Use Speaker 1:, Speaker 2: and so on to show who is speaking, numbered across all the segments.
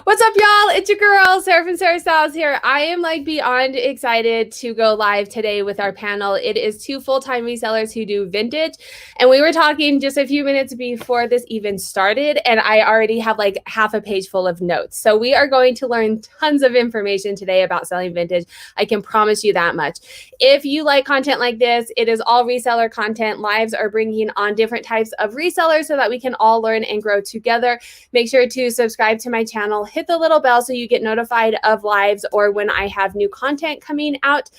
Speaker 1: What's up, y'all? It's your girl, Sarah from Sarah Styles here. I am like beyond excited to go live today with our panel. It is two full-time resellers who do vintage. And we were talking just a few minutes before this even started, and I already have like half a page full of notes. So we are going to learn tons of information today about selling vintage. I can promise you that much. If you like content like this, it is all reseller content. Lives are bringing on different types of resellers so that we can all learn and grow together. Make sure to subscribe to my channel. Hit the little bell so you get notified of lives or when I have new content coming out.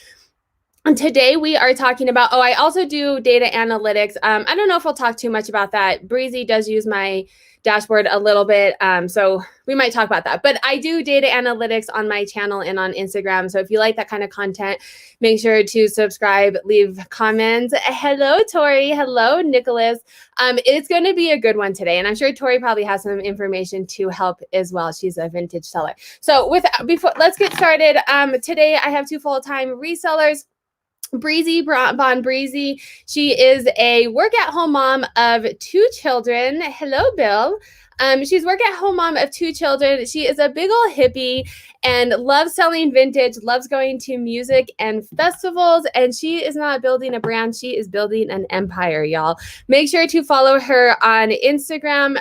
Speaker 1: And today we are talking about, I also do data analytics. I don't know if we'll talk too much about that. Breezy does use my dashboard a little bit, so we might talk about that. But I do data analytics on my channel and on Instagram. So if you like that kind of content, make sure to subscribe, leave comments. Hello, Tori. Hello, Nicholas. It's going to be a good one today. And I'm sure Tori probably has some information to help as well. She's a vintage seller. So let's get started. Today I have two full-time resellers. BreezyVonBreezy. She is a work-at-home mom of two children. Hello, Bill. She's work-at-home mom of two children. She is a big old hippie and loves selling vintage, loves going to music and festivals, and she is not building a brand. She is building an empire, y'all. Make sure to follow her on Instagram.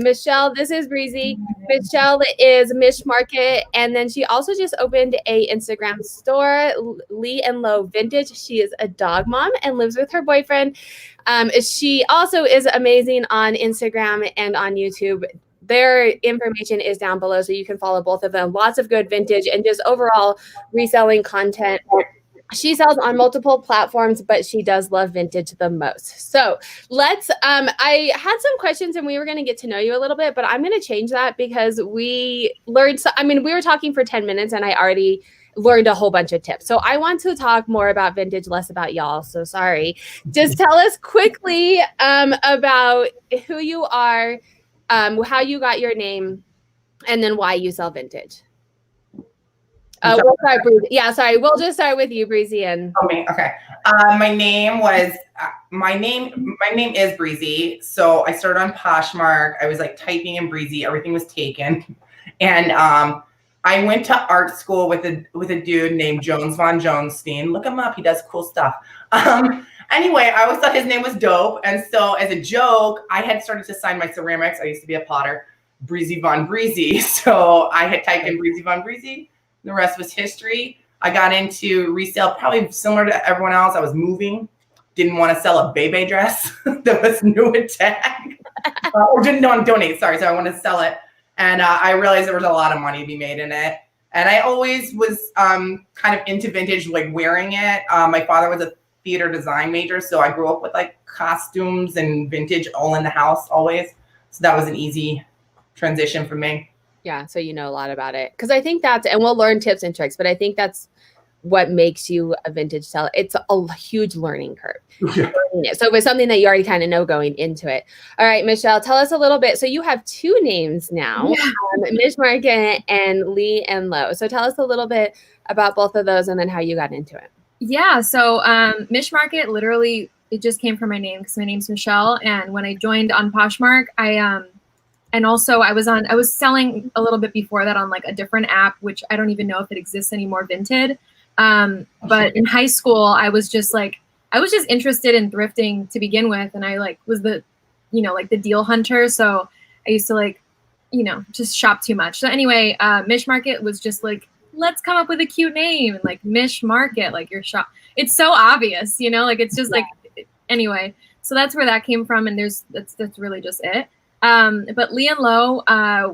Speaker 1: Michelle, this is Breezy. Michelle is MishMarket, and then she also just opened a Instagram store, Lee and Low Vintage. She is a dog mom and lives with her boyfriend. She also is amazing on Instagram and on YouTube. Their information is down below, so you can follow both of them. Lots of good vintage and just overall reselling content. She sells on multiple platforms, but she does love vintage the most. So let's, I had some questions and we were going to get to know you a little bit, but I'm going to change that because we learned, we were talking for 10 minutes and I already learned a whole bunch of tips. So I want to talk more about vintage, less about y'all. So sorry. Just tell us quickly about who you are, how you got your name, and then why you sell vintage. We'll start, Breezy. Yeah, sorry. We'll just start with you, Breezy. And
Speaker 2: okay. My name is Breezy. So I started on PoshMark. I was like typing in Breezy. Everything was taken, and I went to art school with a dude named Jones Von Jonestein. Look him up. He does cool stuff. Anyway, I always thought his name was dope. And so as a joke, I had started to sign my ceramics. I used to be a potter, BreezyVonBreezy. So I had typed in BreezyVonBreezy. The rest was history. I got into resale, probably similar to everyone else. I was moving, didn't want to sell a Bebe dress that was new at tag, or didn't want to donate. Sorry, so I wanted to sell it. And I realized there was a lot of money to be made in it. And I always was kind of into vintage, like wearing it. My father was a theater design major, so I grew up with like costumes and vintage all in the house always. So that was an easy transition for me.
Speaker 1: Yeah, so you know a lot about it. Because I think and we'll learn tips and tricks, but I think that's what makes you a vintage seller. It's a huge learning curve. Yeah. So it was something that you already kind of know going into it. All right, Michelle, tell us a little bit. So you have two names now, MishMarket and Lee and Low. So tell us a little bit about both of those and then how you got into it.
Speaker 3: Yeah, so MishMarket, literally, it just came from my name because my name's Michelle. And when I joined on PoshMark, and also I was selling a little bit before that on like a different app, which I don't even know if it exists anymore, Vinted. But in high school, I was just interested in thrifting to begin with. And I like was the deal hunter. So I used to just shop too much. So anyway, MishMarket was just like, let's come up with a cute name, like MishMarket, like your shop. It's so obvious, it's just like, anyway, so that's where that came from. And that's really just it. But Lee and Low I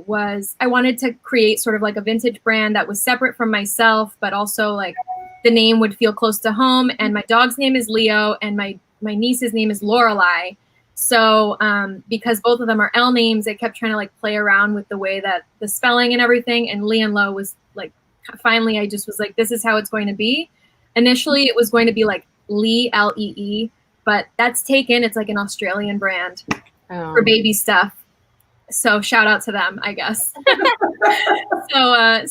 Speaker 3: wanted to create sort of like a vintage brand that was separate from myself, but also like the name would feel close to home. And my dog's name is Leo and my niece's name is Lorelei. So because both of them are L names, I kept trying to like play around with the way that the spelling and everything. And Lee and Low was like, finally, I just was like, this is how it's going to be. Initially, it was going to be like Lee, L-E-E, but that's taken. It's like an Australian brand for baby stuff. So shout out to them, I guess.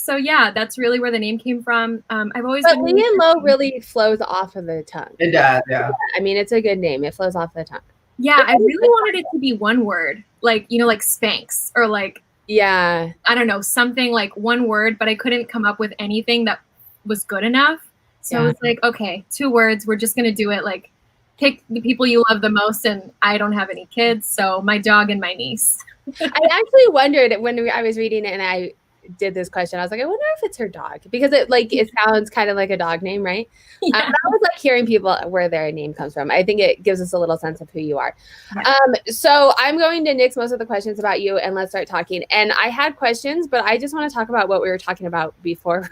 Speaker 3: So yeah, that's really where the name came from. I've always been
Speaker 1: Lee and Low really flows off of the tongue.
Speaker 2: It does, yeah.
Speaker 1: I mean, it's a good name. It flows off the tongue.
Speaker 3: Yeah, I really wanted it to be one word, like, like Spanx or like,
Speaker 1: Yeah.
Speaker 3: I don't know, something like one word, but I couldn't come up with anything that was good enough. So I was like, okay, 2 words. We're just going to do it. Like, pick the people you love the most. And I don't have any kids. So my dog and my niece.
Speaker 1: I actually wondered when I was reading it and I did this question. I was like, I wonder if it's her dog, because it sounds kind of like a dog name, right?
Speaker 3: Yeah.
Speaker 1: I was like hearing people where their name comes from. I think it gives us a little sense of who you are.
Speaker 2: Yeah.
Speaker 1: So I'm going to nix most of the questions about you and let's start talking. And I had questions, but I just want to talk about what we were talking about before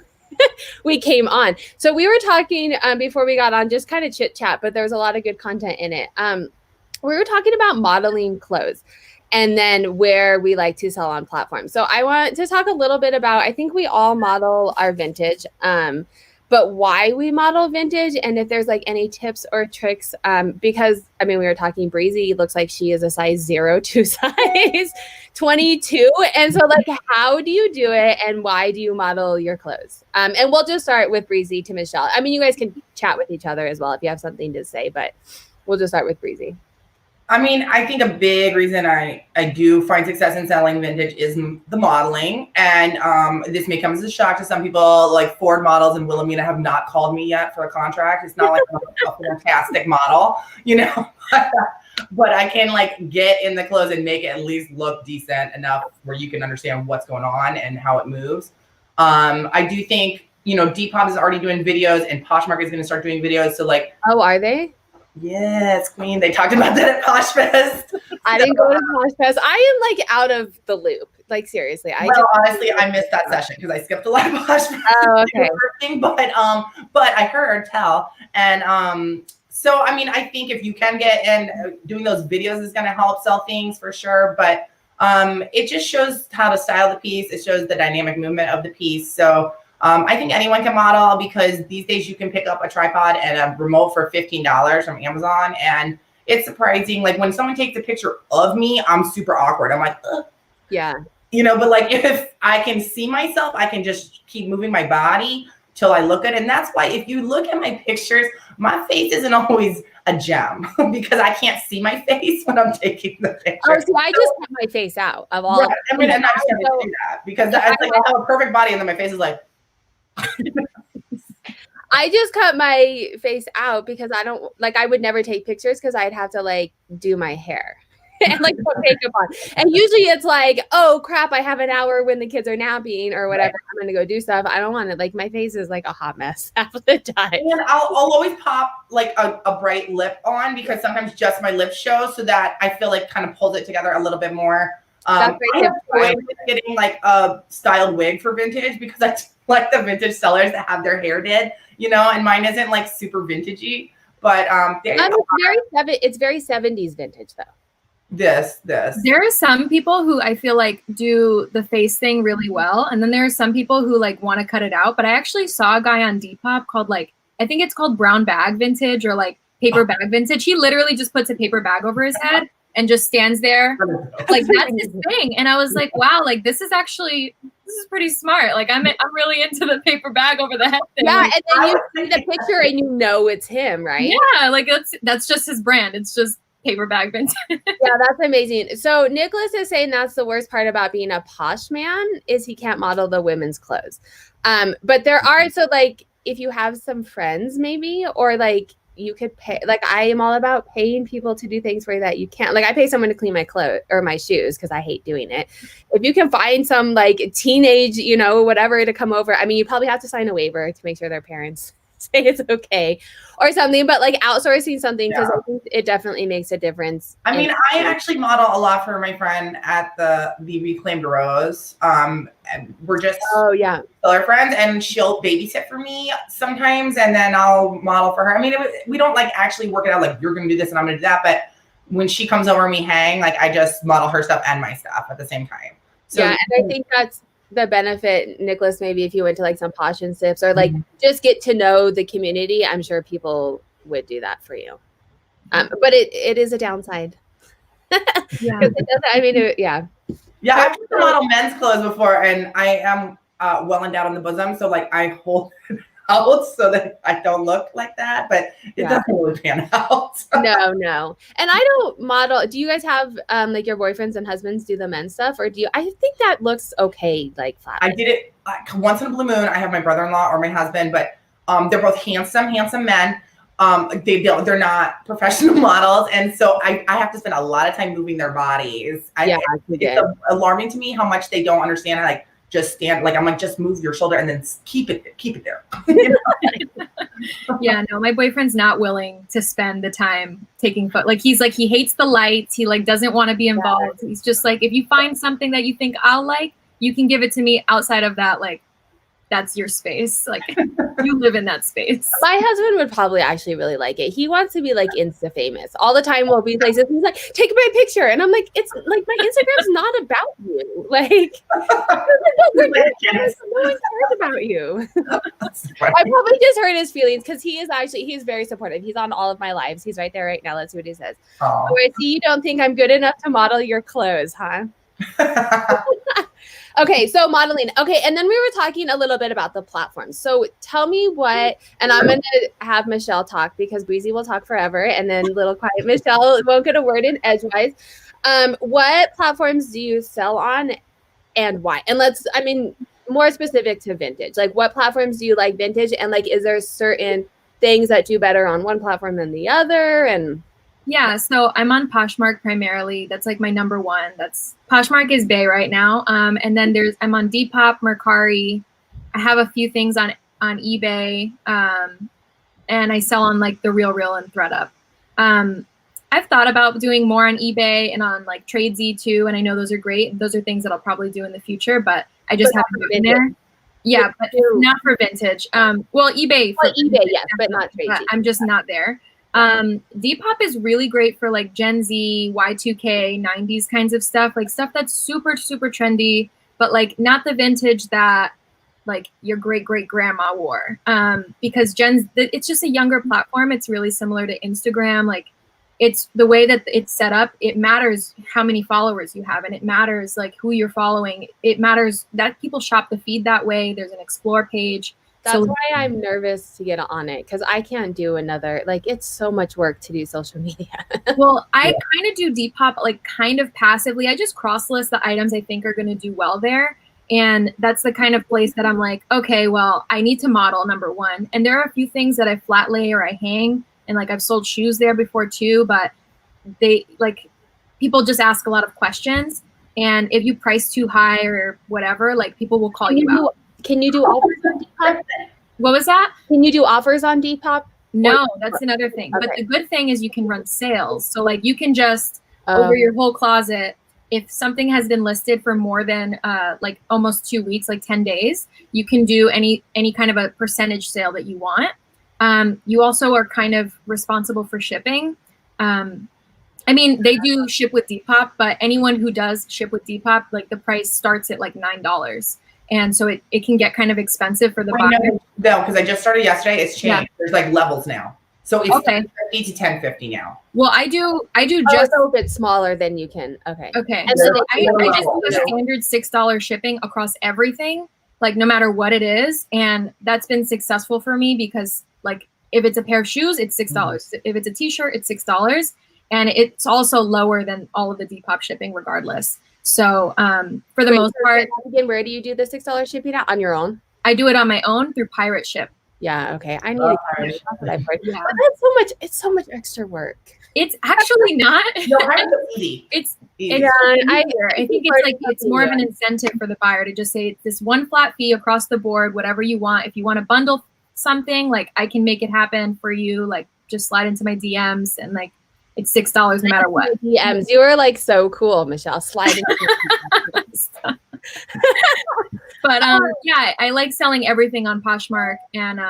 Speaker 1: we came on. So we were talking before we got on, just kind of chit chat, but there was a lot of good content in it. We were talking about modeling clothes and then where we like to sell on platforms. So I want to talk a little bit about, I think we all model our vintage, but why we model vintage and if there's like any tips or tricks, because I mean, we were talking Breezy looks like she is a size 0 to size 22. And so like, how do you do it and why do you model your clothes? And we'll just start with Breezy to Michelle. I mean, you guys can chat with each other as well if you have something to say, but we'll just start with Breezy.
Speaker 2: I mean, I think a big reason I do find success in selling vintage is the modeling. And this may come as a shock to some people, like Ford models and Wilhelmina have not called me yet for a contract. It's not like I'm a fantastic model, you know, but I can like get in the clothes and make it at least look decent enough where you can understand what's going on and how it moves. I do think, you know, Depop is already doing videos and Poshmark is going to start doing videos. So like,
Speaker 1: oh, are they?
Speaker 2: Yes, Queen. They talked about that at PoshFest.
Speaker 1: I didn't go to PoshFest. I am like out of the loop. Like seriously,
Speaker 2: honestly, I missed that session because I skipped a lot of PoshFest.
Speaker 1: Oh, okay.
Speaker 2: But I heard tell, and so I mean, I think if you can get in, doing those videos is going to help sell things for sure. But it just shows how to style the piece. It shows the dynamic movement of the piece. So. I think anyone can model because these days you can pick up a tripod and a remote for $15 from Amazon. And it's surprising. Like when someone takes a picture of me, I'm super awkward. I'm like, ugh.
Speaker 1: Yeah.
Speaker 2: You know, but like if I can see myself, I can just keep moving my body till I look at it. And that's why if you look at my pictures, my face isn't always a gem because I can't see my face when I'm taking the picture.
Speaker 1: Oh, so I just cut my face out of all.
Speaker 2: Right. I mean, I'm not just going to do that because I have a perfect body and then my face is like,
Speaker 1: I just cut my face out because I don't like, I would never take pictures because I'd have to like do my hair and like put makeup on. And usually it's like, oh crap, I have an hour when the kids are napping or whatever. Right. I'm going to go do stuff. I don't want it. Like my face is like a hot mess half of the time.
Speaker 2: And I'll always pop like a bright lip on because sometimes just my lips show so that I feel like kind of pulls it together a little bit more. I'm getting like a styled wig for vintage because I like the vintage sellers that have their hair did, you know, and mine isn't like super vintagey, but
Speaker 1: it's very 70s vintage though.
Speaker 2: This.
Speaker 3: There are some people who I feel like do the face thing really well. And then there are some people who like want to cut it out. But I actually saw a guy on Depop called like, I think it's called brown bag vintage or like paper bag vintage. He literally just puts a paper bag over his head and just stands there. Like that's his thing. And I was like, wow, like this is pretty smart. Like I'm really into the paper bag over the head thing.
Speaker 1: Yeah,
Speaker 3: like,
Speaker 1: and then you see the picture and you know it's him, right?
Speaker 3: Yeah, like that's just his brand. It's just paper bag vintage.
Speaker 1: Yeah, that's amazing. So Nicholas is saying that's the worst part about being a posh man is he can't model the women's clothes. But there are, so like if you have some friends maybe, or like you could pay, like I am all about paying people to do things for that you can't. Like I pay someone to clean my clothes or my shoes because I hate doing it. If you can find some like teenage, you know, whatever to come over, I mean, you probably have to sign a waiver to make sure their parents say it's okay or something, but like outsourcing something because I think it definitely makes a difference.
Speaker 2: I mean, I actually model a lot for my friend at the Reclaimed Rose. And we're just seller friends, and she'll babysit for me sometimes, and then I'll model for her. I mean, we don't like actually work it out like you're gonna do this and I'm gonna do that, but when she comes over and we hang, like I just model her stuff and my stuff at the same time. So
Speaker 1: yeah, and I think that's the benefit, Nicholas, maybe if you went to like some Posh and Sips or like just get to know the community, I'm sure people would do that for you. But it is a downside.
Speaker 3: Yeah.
Speaker 2: Yeah, I've model men's clothes before, and I am well endowed on the bosom, so like I hold out so that I don't look like that, but it doesn't really pan out.
Speaker 1: No. And I don't model. Do you guys have like your boyfriends and husbands do the men's stuff, or do you? I think that looks okay, like flat.
Speaker 2: I did it once in a blue moon. I have my brother-in-law or my husband, but they're both handsome men. They're not professional models, and so I have to spend a lot of time moving their bodies. It's alarming to me how much they don't understand. Like, just stand, like I'm like, just move your shoulder and then keep it there.
Speaker 3: Yeah, no, my boyfriend's not willing to spend the time taking like he hates the lights. He like doesn't want to be involved. He's just like, if you find something that you think I'll like, you can give it to me. Outside of that, like, that's your space. Like, you live in that space.
Speaker 1: My husband would probably actually really like it. He wants to be like Insta famous all the time. We'll be places. He's like, take my picture. And I'm like, it's like, my Instagram's not about you. Like, no one cares about you. I probably just hurt his feelings because he's very supportive. He's on all of my lives. He's right there right now. Let's see what he says. Oh, I see you don't think I'm good enough to model your clothes, huh? Okay, so modeling. Okay, and then we were talking a little bit about the platforms. So tell me what, and I'm going to have Michelle talk because Breezy will talk forever, and then little quiet Michelle won't get a word in edgewise. What platforms do you sell on and why? And more specific to vintage. Like, what platforms do you like vintage? And like, is there certain things that do better on one platform than the other? And
Speaker 3: yeah, so I'm on PoshMark primarily. That's like my number one. PoshMark is Bay right now. And then I'm on Depop, Mercari. I have a few things on eBay. And I sell on like The Real and ThreadUp. I've thought about doing more on eBay and on like Tradesy too. And I know those are great. Those are things that I'll probably do in the future, but I just haven't been there. Yeah, but not for vintage. Well, eBay.
Speaker 1: eBay, yes, but not Tradesy.
Speaker 3: I'm just not there. Depop is really great for like Gen Z, Y2K, 90s kinds of stuff, like stuff that's super, super trendy, but like not the vintage that like your great grandma wore. Because it's just a younger platform. It's really similar to Instagram. Like, it's the way that it's set up. It matters how many followers you have, and it matters like who you're following. It matters that people shop the feed that way. There's an explore page.
Speaker 1: That's why I'm nervous to get on it, because I can't do another, like, it's so much work to do social media.
Speaker 3: Well, I kind of do Depop like kind of passively. I just cross-list the items I think are going to do well there. And that's the kind of place that I'm like, okay, well, I need to model, number one. And there are a few things that I flat lay or I hang. And like, I've sold shoes there before too, but people just ask a lot of questions. And if you price too high or whatever, like, people will call you out.
Speaker 1: Can you do offers on Depop?
Speaker 3: What was that?
Speaker 1: Can you do offers on Depop?
Speaker 3: No, that's another thing. Okay. But the good thing is you can run sales. So like, you can just over your whole closet, if something has been listed for more than like almost 2 weeks, like 10 days, you can do any kind of a percentage sale that you want. You also are kind of responsible for shipping. I mean, they do ship with Depop, but anyone who does ship with Depop, like, the price starts at like $9. And so it can get kind of expensive for the buyer.
Speaker 2: No, because I just started yesterday. It's changed. Yeah. There's like levels now. So it's $10.50 to $10.50 now.
Speaker 3: Well, I do
Speaker 1: just so if it's smaller, then you can. Okay.
Speaker 3: And so I just do a standard $6 shipping across everything, like no matter what it is. And that's been successful for me because, like, if it's a pair of shoes, it's $6. Mm-hmm. If it's a t-shirt, it's $6. And it's also lower than all of the Depop shipping regardless. So for the most part,
Speaker 1: again, where do you do the $6 shipping at? On your own?
Speaker 3: I do it on my own through Pirate Ship.
Speaker 1: Yeah. Okay. I need to get it. Yeah. But that's so much. It's so much extra work.
Speaker 3: It's actually not.
Speaker 2: No, it's easy.
Speaker 3: It's I think it's like it's more of an incentive for the buyer to just say it's this one flat fee across the board, whatever you want. If you want to bundle something, like, I can make it happen for you. Like, just slide into my DMs and like, it's $6 no matter what.
Speaker 1: DMs. You are like so cool, Michelle. Sliding.
Speaker 3: But yeah, I like selling everything on Poshmark, and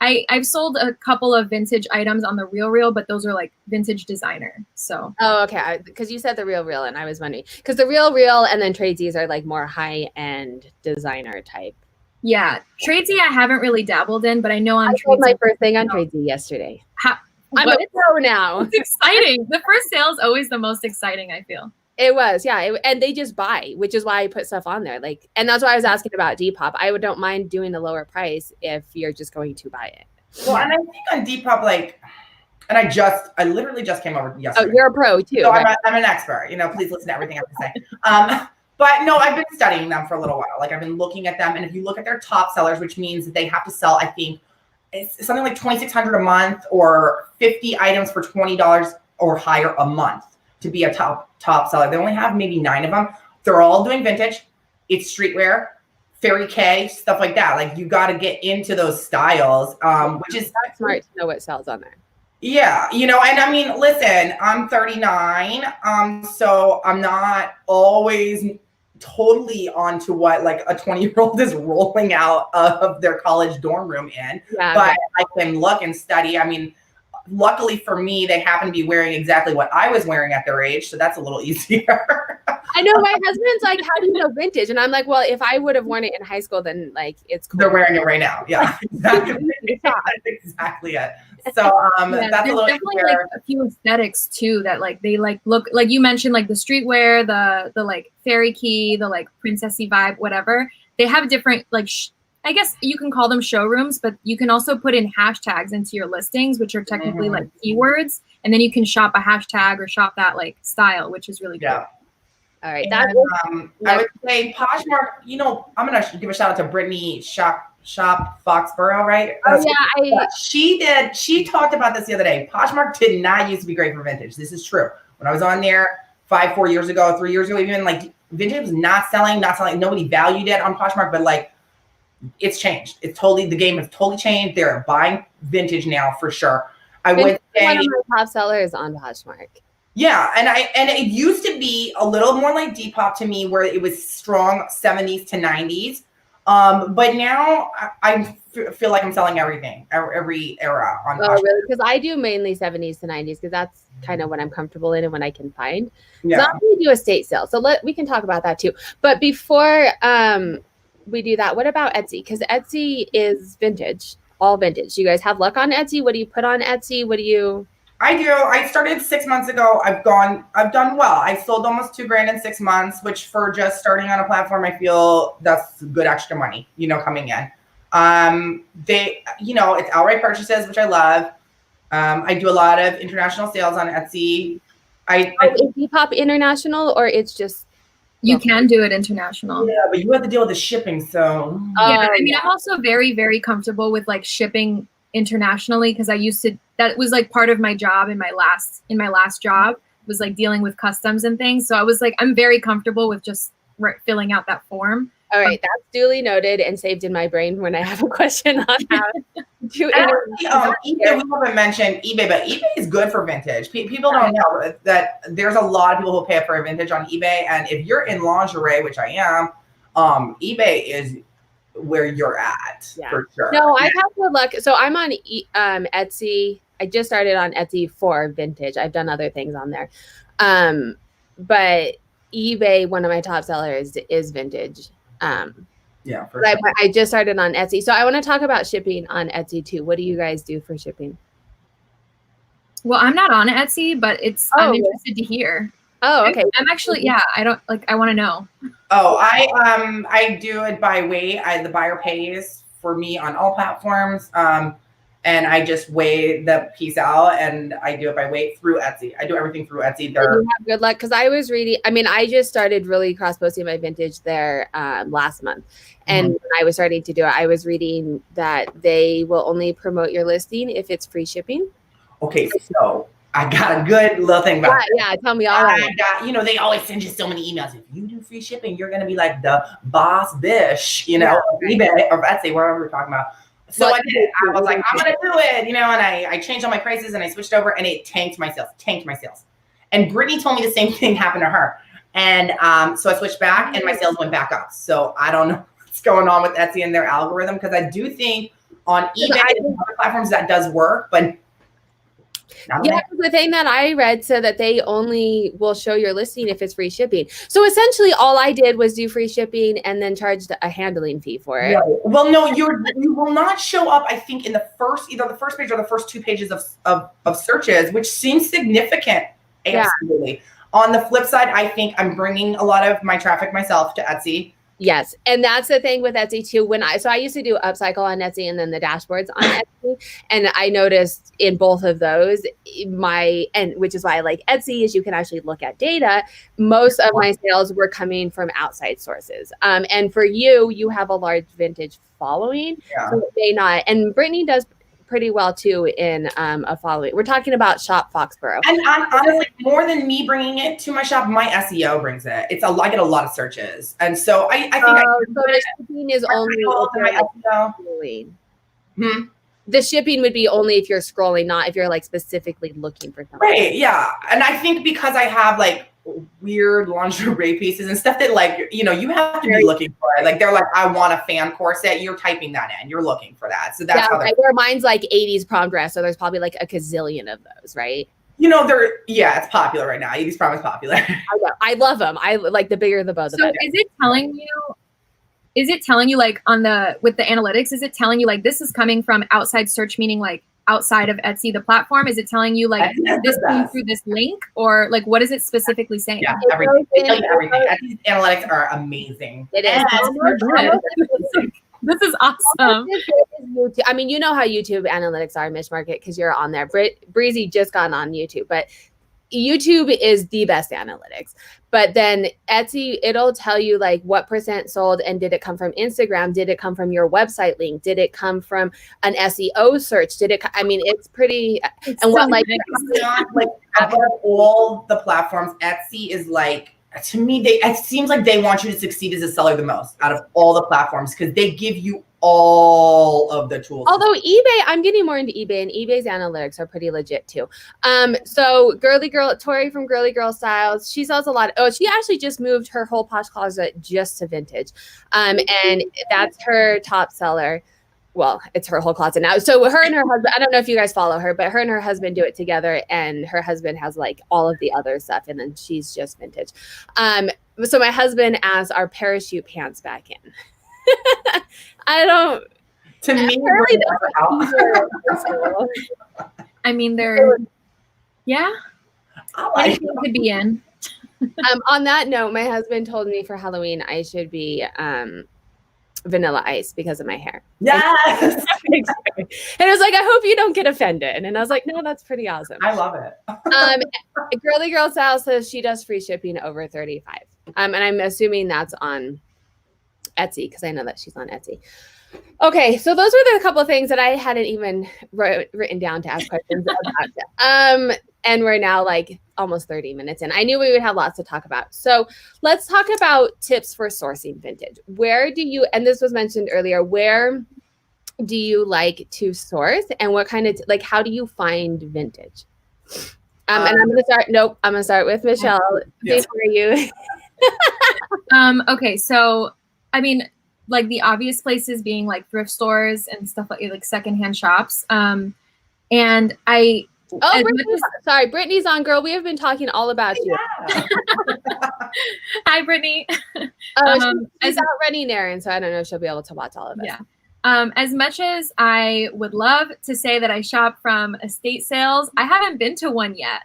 Speaker 3: I've sold a couple of vintage items on the Real, but those are like vintage designer. So
Speaker 1: okay, because you said the Real, and I was wondering because the Real and then Tradesies are like more high end designer type.
Speaker 3: Yeah, Tradesy I haven't really dabbled in, but I know I
Speaker 1: sold my first thing on Tradesy yesterday. I'm a pro now.
Speaker 3: It's exciting. The first sale is always the most exciting, I feel.
Speaker 1: It was, yeah. And they just buy, which is why I put stuff on there. Like, and that's why I was asking about Depop. I don't mind doing a lower price if you're just going to buy it.
Speaker 2: Well, and I think on Depop, like, and I literally just came over yesterday.
Speaker 1: Oh, you're a pro too.
Speaker 2: So
Speaker 1: right?
Speaker 2: I'm an expert. You know, please listen to everything I have to say. But no, I've been studying them for a little while. Like, I've been looking at them, and if you look at their top sellers, which means that they have to sell, I think it's something like $2,600 a month or 50 items for $20 or higher a month to be a top seller. They only have maybe 9 of them. They're all doing vintage. It's streetwear, Fairy K, stuff like that. Like, you got to get into those styles, which is
Speaker 1: That's smart to know what sells on there.
Speaker 2: Yeah, you know, and I mean, listen, I'm 39, so I'm not always totally onto what like a 20-year-old is rolling out of their college dorm room in.
Speaker 1: Yeah,
Speaker 2: but I can look and study. I mean, luckily for me, they happen to be wearing exactly what I was wearing at their age, so that's a little easier.
Speaker 1: I know my husband's like, how do you know vintage? And I'm like, well, if I would have worn it in high school, then like it's cool.
Speaker 2: They're wearing it right now. Yeah, exactly. That's exactly it. So that's a little
Speaker 3: definitely like a few aesthetics too that like they like look like you mentioned, like the streetwear, the like fairy key, the like princessy vibe, whatever. They have different like I guess you can call them showrooms, but you can also put in hashtags into your listings, which are technically like keywords, and then you can shop a hashtag or shop that like style, which is really cool.
Speaker 2: Yeah.
Speaker 1: All right.
Speaker 2: And, I would say PoshMark, you know, I'm going to give a shout out to Brittany Shop Foxborough, right?
Speaker 1: Oh, yeah.
Speaker 2: She talked about this the other day. PoshMark did not used to be great for vintage. This is true. When I was on there 4 years ago, 3 years ago, even like vintage was not selling. Nobody valued it on PoshMark, but like it's changed. The game has totally changed. They're buying vintage now for sure. I would say
Speaker 1: one of my top sellers on PoshMark.
Speaker 2: Yeah, and it used to be a little more like Depop to me, where it was strong 70s to 90s. But now I feel like I'm selling everything, every era on PoshMark.
Speaker 1: Oh, really? Because I do mainly 70s to 90s because that's kind of what I'm comfortable in and what I can find.
Speaker 2: Yeah.
Speaker 1: So we do estate sales. So we can talk about that too. But before we do that, what about Etsy? Because Etsy is vintage, all vintage. You guys have luck on Etsy? What do you put on Etsy? What do you...
Speaker 2: I do. I started 6 months ago. I've done well. I sold almost $2,000 in 6 months, which for just starting on a platform, I feel that's good extra money, you know, coming in. It's outright purchases, which I love. I do a lot of international sales on Etsy. Is
Speaker 1: Depop international or it's just...
Speaker 3: You can do it international.
Speaker 2: Yeah, but you have to deal with the shipping, so...
Speaker 3: Yeah, I mean, I'm also very, very comfortable with like shipping internationally because that was like part of my job in my last job was like dealing with customs and things. So I was like, I'm very comfortable with just filling out that form.
Speaker 1: All right, that's duly noted and saved in my brain when I have a question on how to
Speaker 2: eBay. We haven't mentioned eBay, but eBay is good for vintage. People don't know that there's a lot of people who pay for a vintage on eBay, and if you're in lingerie, which I am, eBay is where you're at for sure.
Speaker 1: No, I've had good luck. So I'm on Etsy. I just started on Etsy for vintage. I've done other things on there. But eBay, one of my top sellers is vintage. For
Speaker 2: sure.
Speaker 1: I just started on Etsy. So I want to talk about shipping on Etsy too. What do you guys do for shipping?
Speaker 3: Well, I'm not on Etsy, but I'm interested to hear.
Speaker 1: Oh, okay.
Speaker 3: I'm actually, I want to know.
Speaker 2: Oh, I do it by weight. The buyer pays for me on all platforms. And I just weigh the piece out and I do it by weight through Etsy. I do everything through Etsy.
Speaker 1: You have good luck because I was reading, I just started really cross-posting my vintage there last month. And when I was starting to do it, I was reading that they will only promote your listing if it's free shipping.
Speaker 2: Okay, so I got a good little thing about it.
Speaker 1: Yeah, tell me all that.
Speaker 2: They always send you so many emails. If you do free shipping, you're going to be like the boss bish, eBay or Etsy, wherever we're talking about. So I did. I was like, I'm going to do it, and I changed all my prices and I switched over and it tanked my sales. And Brittany told me the same thing happened to her. And so I switched back and my sales went back up. So I don't know what's going on with Etsy and their algorithm because I do think on eBay and other platforms that does work, but
Speaker 1: the thing that I read said that they only will show your listing if it's free shipping. So essentially all I did was do free shipping and then charged a handling fee for it.
Speaker 2: Right. Well, no, you will not show up, I think, in either the first page or the first 2 pages of searches, which seems significant. Absolutely. On the flip side, I think I'm bringing a lot of my traffic myself to Etsy.
Speaker 1: Yes. And that's the thing with Etsy too. So I used to do upcycle on Etsy and then the dashboards on Etsy. And I noticed in both of those, which is why I like Etsy, is you can actually look at data. Most of my sales were coming from outside sources. And for you have a large vintage following.
Speaker 2: Yeah.
Speaker 1: So it may not. And Brittany does pretty well too in a following. We're talking about Shop Foxborough.
Speaker 2: And honestly, more than me bringing it to my shop, my SEO brings it. I get a lot of searches, and so I think
Speaker 1: so the shipping is only
Speaker 2: my SEO.
Speaker 1: The shipping would be only if you're scrolling, not if you're like specifically looking for something.
Speaker 2: Right? Yeah, and I think because I have like weird lingerie pieces and stuff that like you have to be looking for it. Like they're like, I want a fan corset. You're typing that in. You're looking for that. So that's how
Speaker 1: where mine's like 80s prom dress. So there's probably like a gazillion of those, right?
Speaker 2: It's popular right now. 80s prom is popular.
Speaker 1: I love them. I like the bigger the bow, the better.
Speaker 3: Is it telling you like with the analytics, is it telling you like this is coming from outside search, meaning like outside of Etsy, the platform? Is it telling you like this came through this link, or like what is it specifically saying?
Speaker 2: Yeah, everything. Etsy's analytics are amazing.
Speaker 1: It is.
Speaker 3: This is awesome.
Speaker 1: I mean, you know how YouTube analytics are, MishMarket, because you're on there. Breezy just got on YouTube, but YouTube is the best analytics. But then Etsy, it'll tell you like what % sold, and did it come from Instagram? Did it come from your website link? Did it come from an SEO search? It's pretty.
Speaker 3: It's
Speaker 1: and
Speaker 3: so
Speaker 1: what like
Speaker 2: out of all the platforms, Etsy is like, to me, it seems like they want you to succeed as a seller the most out of all the platforms, because they give you all of the tools.
Speaker 1: Although eBay, I'm getting more into eBay, and eBay's analytics are pretty legit too. So Tori from Girly Girl Styles, she sells a lot. She actually just moved her whole Posh closet just to vintage. And that's her top seller. Well, it's her whole closet now. So her and her husband, I don't know if you guys follow her, but her and her husband do it together, and her husband has like all of the other stuff, and then she's just vintage. So my husband asked our parachute pants back in.
Speaker 2: To me,
Speaker 3: I mean, they're
Speaker 2: I
Speaker 3: to be in.
Speaker 1: On that note, my husband told me for Halloween I should be Vanilla Ice because of my hair.
Speaker 2: Yes.
Speaker 1: And I was like, I hope you don't get offended. And I was like, no, that's pretty awesome.
Speaker 2: I love it.
Speaker 1: Girly Girl Style says she does free shipping over 35. And I'm assuming that's on Etsy, because I know that she's on Etsy. Okay, so those were the couple of things that I hadn't even written down to ask questions about. And we're now like almost 30 minutes in. I knew we would have lots to talk about. So let's talk about tips for sourcing vintage. Where do you, and this was mentioned earlier, where do you like to source, and what kind of, how do you find vintage? And I'm going to start with Michelle before you.
Speaker 3: Okay, so I mean, like the obvious places being like thrift stores and stuff like secondhand shops. And I.
Speaker 1: Oh, Brittany's on, girl. We have been talking all about you.
Speaker 2: Yeah.
Speaker 3: Hi, Brittany.
Speaker 1: She's out running errands, so I don't know if she'll be able to watch all of us.
Speaker 3: Yeah. As much as I would love to say that I shop from estate sales, I haven't been to one yet,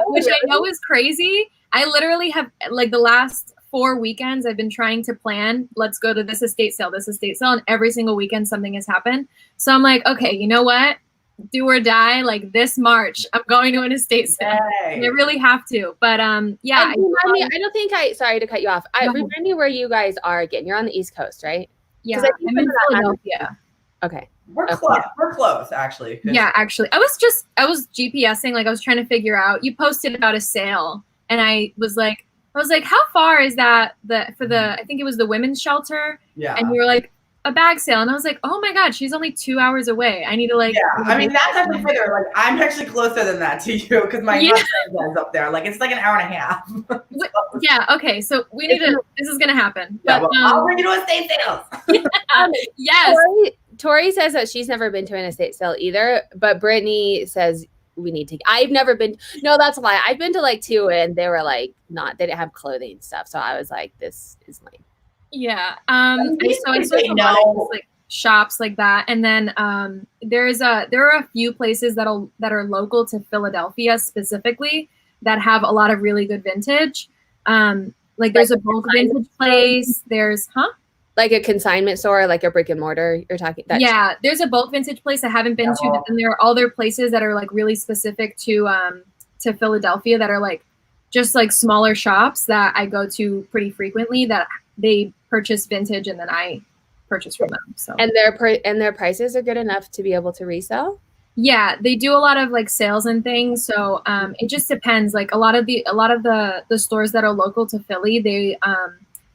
Speaker 3: which I know is crazy. I literally have like the last 4 weekends I've been trying to plan, let's go to this estate sale, and every single weekend something has happened. So I'm like, okay, you know what? Do or die, like this March, I'm going to an estate sale. I really have to. But yeah.
Speaker 1: Sorry to cut you off. Remind me where you guys are again. You're on the East Coast, right?
Speaker 3: Yeah, I'm in Philadelphia.
Speaker 1: Okay.
Speaker 2: We're close. We're close, actually.
Speaker 3: Yeah, actually. I was GPSing, like I was trying to figure out, you posted about a sale, and I was like, how far is that I think it was the women's shelter?
Speaker 2: Yeah.
Speaker 3: And you were like, a bag sale. And I was like, oh my God, she's only 2 hours away. I need to
Speaker 2: Yeah, I mean, that's actually further. Like, I'm actually closer than that to you, because my husband is up there. Like, it's like an hour and a half.
Speaker 3: Yeah, okay. So we need to, this is going to happen.
Speaker 2: Yeah, but, I'll bring you to estate sales.
Speaker 3: Yes.
Speaker 1: Tori says that she's never been to an estate sale either, but Brittany says we need to. I've never been. No, that's a lie. I've been to like 2, and they were like they didn't have clothing stuff. So I was like, this is lame.
Speaker 3: Yeah. So I saw a lot of like shops like that, and then there are a few places that are local to Philadelphia specifically. that have a lot of really good vintage. Like there's a bulk vintage place. There's,
Speaker 1: Like a consignment store, like a brick and mortar you're talking that.
Speaker 3: Yeah, there's a bulk vintage place I haven't been to, but then there are other places that are like really specific to Philadelphia that are like just like smaller shops that I go to pretty frequently that they purchase vintage and then I purchase from them. So
Speaker 1: and their prices are good enough to be able to resell?
Speaker 3: Yeah, they do a lot of like sales and things. So it just depends. Like a lot of the stores that are local to Philly, they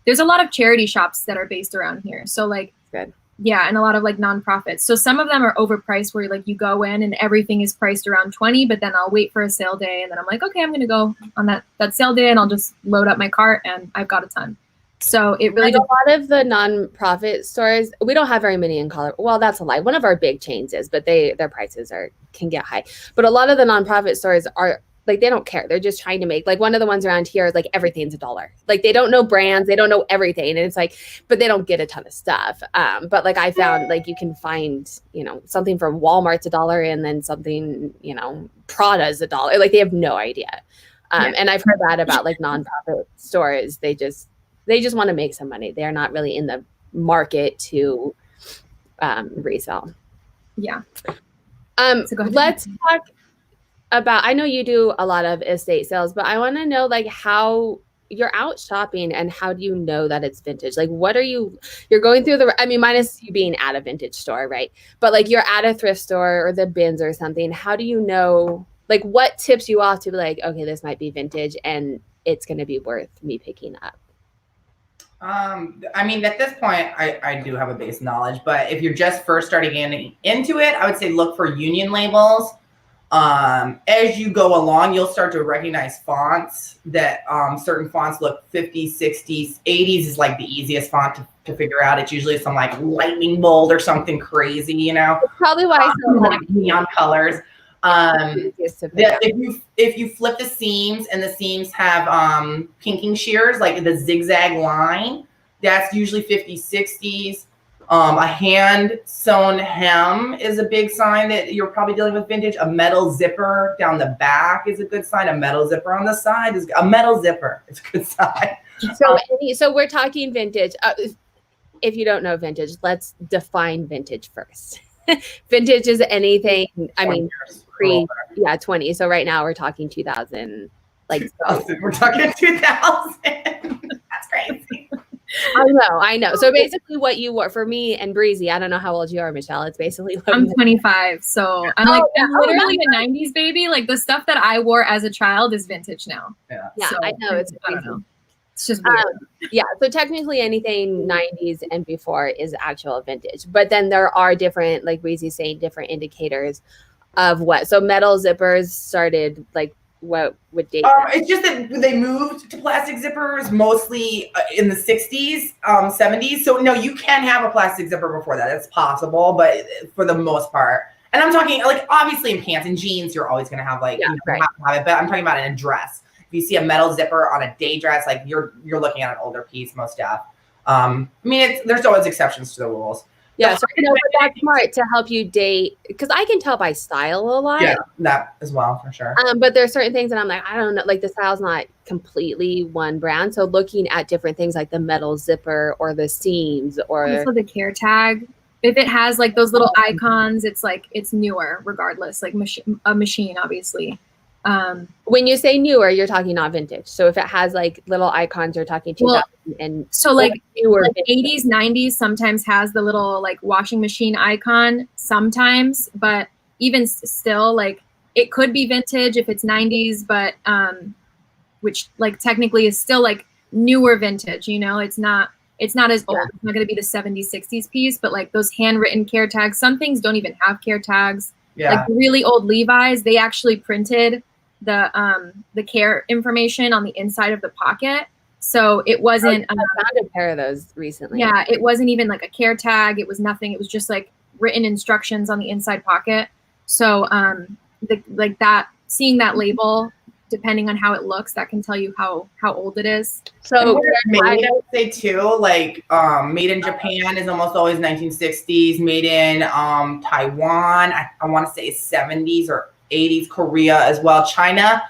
Speaker 3: there's a lot of charity shops that are based around here. So like,
Speaker 1: good.
Speaker 3: Yeah, and a lot of like nonprofits. So some of them are overpriced where like you go in and everything is priced around 20, but then I'll wait for a sale day and then I'm like, okay, I'm gonna go on that sale day and I'll just load up my cart and I've got a ton. So it really
Speaker 1: a lot of the nonprofit stores, we don't have very many in Colorado. Well, that's a lie. One of our big chains is, but their prices can get high. But a lot of the nonprofit stores are like, they don't care. They're just trying to make, like one of the ones around here is like everything's $1. Like they don't know brands, they don't know everything. And it's like, but they don't get a ton of stuff. But like I found like you can find, something from Walmart's $1 and then something, Prada's $1. Like they have no idea. And I've heard that about like nonprofit stores. They just want to make some money. They're not really in the market to resell.
Speaker 3: Yeah.
Speaker 1: So let's talk about, I know you do a lot of estate sales, but I want to know like how you're out shopping and how do you know that it's vintage? Like what are you're going through minus you being at a vintage store, right? But like you're at a thrift store or the bins or something. How do you know, like what tips you off to be like, okay, this might be vintage and it's going to be worth me picking up?
Speaker 2: At this point, I do have a base knowledge, but if you're just first starting into it, I would say look for union labels. As you go along, you'll start to recognize fonts that certain fonts look 50s, 60s, 80s is like the easiest font to figure out. It's usually some like lightning bolt or something crazy,
Speaker 1: That's probably why I saw
Speaker 2: like neon colors. If you flip the seams and the seams have pinking shears, like the zigzag line, that's usually 50s, 60s. A hand sewn hem is a big sign that you're probably dealing with vintage. A metal zipper down the back is a good sign. A metal zipper on the side is a metal zipper. It's a good sign.
Speaker 1: So we're talking vintage. If you don't know vintage, let's define vintage first. Vintage is anything, 20. So right now we're talking 2000. Like
Speaker 2: 2000. We're talking 2000. That's crazy.
Speaker 1: I know. So basically what you wore for me and Breezy, I don't know how old you are, Michelle. It's basically
Speaker 3: I'm 25. So I'm literally a 90s baby. Like the stuff that I wore as a child is vintage now.
Speaker 1: Yeah, so, I know. It's crazy.
Speaker 3: I don't know. It's just weird.
Speaker 1: So technically anything 90s and before is actual vintage. But then there are different, like Breezy's saying, different indicators of what. So metal zippers started like what would date?
Speaker 2: It's just that they moved to plastic zippers mostly in the 60s, 70s. So no, you can have a plastic zipper before that. It's possible, but for the most part. And I'm talking like obviously in pants and jeans, you're always going to have like, have to have it, but I'm talking about in a dress. If you see a metal zipper on a day dress, like you're looking at an older piece, most def. There's always exceptions to the rules.
Speaker 1: Yeah, so that's smart to help you date, because I can tell by style a lot.
Speaker 2: Yeah, that as well, for sure.
Speaker 1: But there's certain things that I'm like, I don't know, like the style's not completely one brand. So looking at different things like the metal zipper or the seams or
Speaker 3: also the care tag. If it has like those little icons, it's like it's newer regardless, like a machine, obviously.
Speaker 1: When you say newer, you're talking not vintage. So if it has like little icons, you're talking 2000 and
Speaker 3: so like
Speaker 1: newer,
Speaker 3: like 80s, 90s sometimes has the little like washing machine icon sometimes, but even still, like it could be vintage if it's 90s, but which like technically is still like newer vintage. It's not as old. It's not going to be the 70s, 60s piece, but like those handwritten care tags. Some things don't even have care tags.
Speaker 2: Yeah.
Speaker 3: Like really old Levi's, they actually printed the care information on the inside of the pocket. So it wasn't.
Speaker 1: I found a pair of those recently.
Speaker 3: Yeah, it wasn't even like a care tag. It was nothing. It was just like written instructions on the inside pocket. So like that, seeing that label, depending on how it looks, that can tell you how old it is.
Speaker 2: So I would say too, like made in Japan is almost always 1960s. Made in Taiwan, I want to say 70s or 80s. Korea as well. China,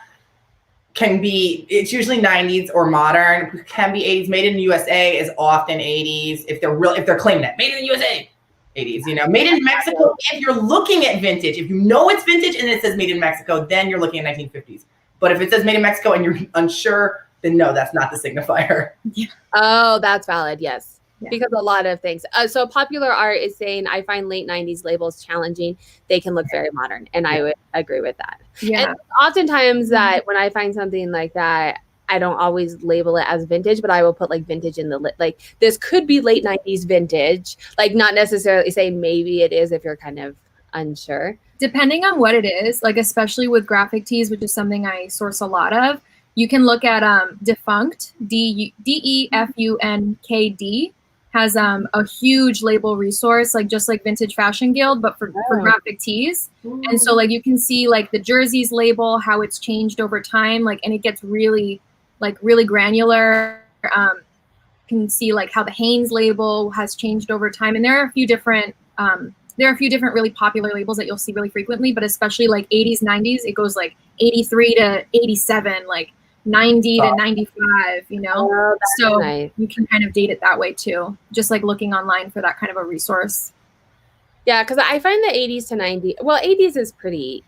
Speaker 2: it's usually 90s or modern, can be 80s. Made in the USA is often 80s if they're claiming it. Made in the USA, 80s, you know. Made in Mexico, if you're looking at vintage, if you know it's vintage and it says made in Mexico, then you're looking at 1950s. But if it says made in Mexico and you're unsure, then no, that's not the signifier.
Speaker 1: Yeah. Oh, that's valid. Yes.
Speaker 3: Yeah.
Speaker 1: Because a lot of things. So Popular Art is saying, I find late 90s labels challenging. They can look very modern. And I would agree with that.
Speaker 3: Yeah.
Speaker 1: And oftentimes that when I find something like that, I don't always label it as vintage, but I will put like vintage in the, like this could be late 90s vintage, like not necessarily say maybe it is if you're kind of unsure.
Speaker 3: Depending on what it is, like especially with graphic tees, which is something I source a lot of, you can look at Defunct, DEFUNKD, has a huge label resource, like just like Vintage Fashion Guild, but for graphic tees. Ooh. And so like you can see like the jerseys label, how it's changed over time, like, and it gets really granular. Can see like how the Hanes label has changed over time. And there are a few different really popular labels that you'll see really frequently, but especially like 80s, 90s, it goes like 83 to 87, like 90 to 95, you know?
Speaker 1: Oh,
Speaker 3: so
Speaker 1: nice.
Speaker 3: You can kind of date it that way too. Just like looking online for that kind of a resource.
Speaker 1: Yeah, because I find the 80s to 90s, well, 80s is pretty,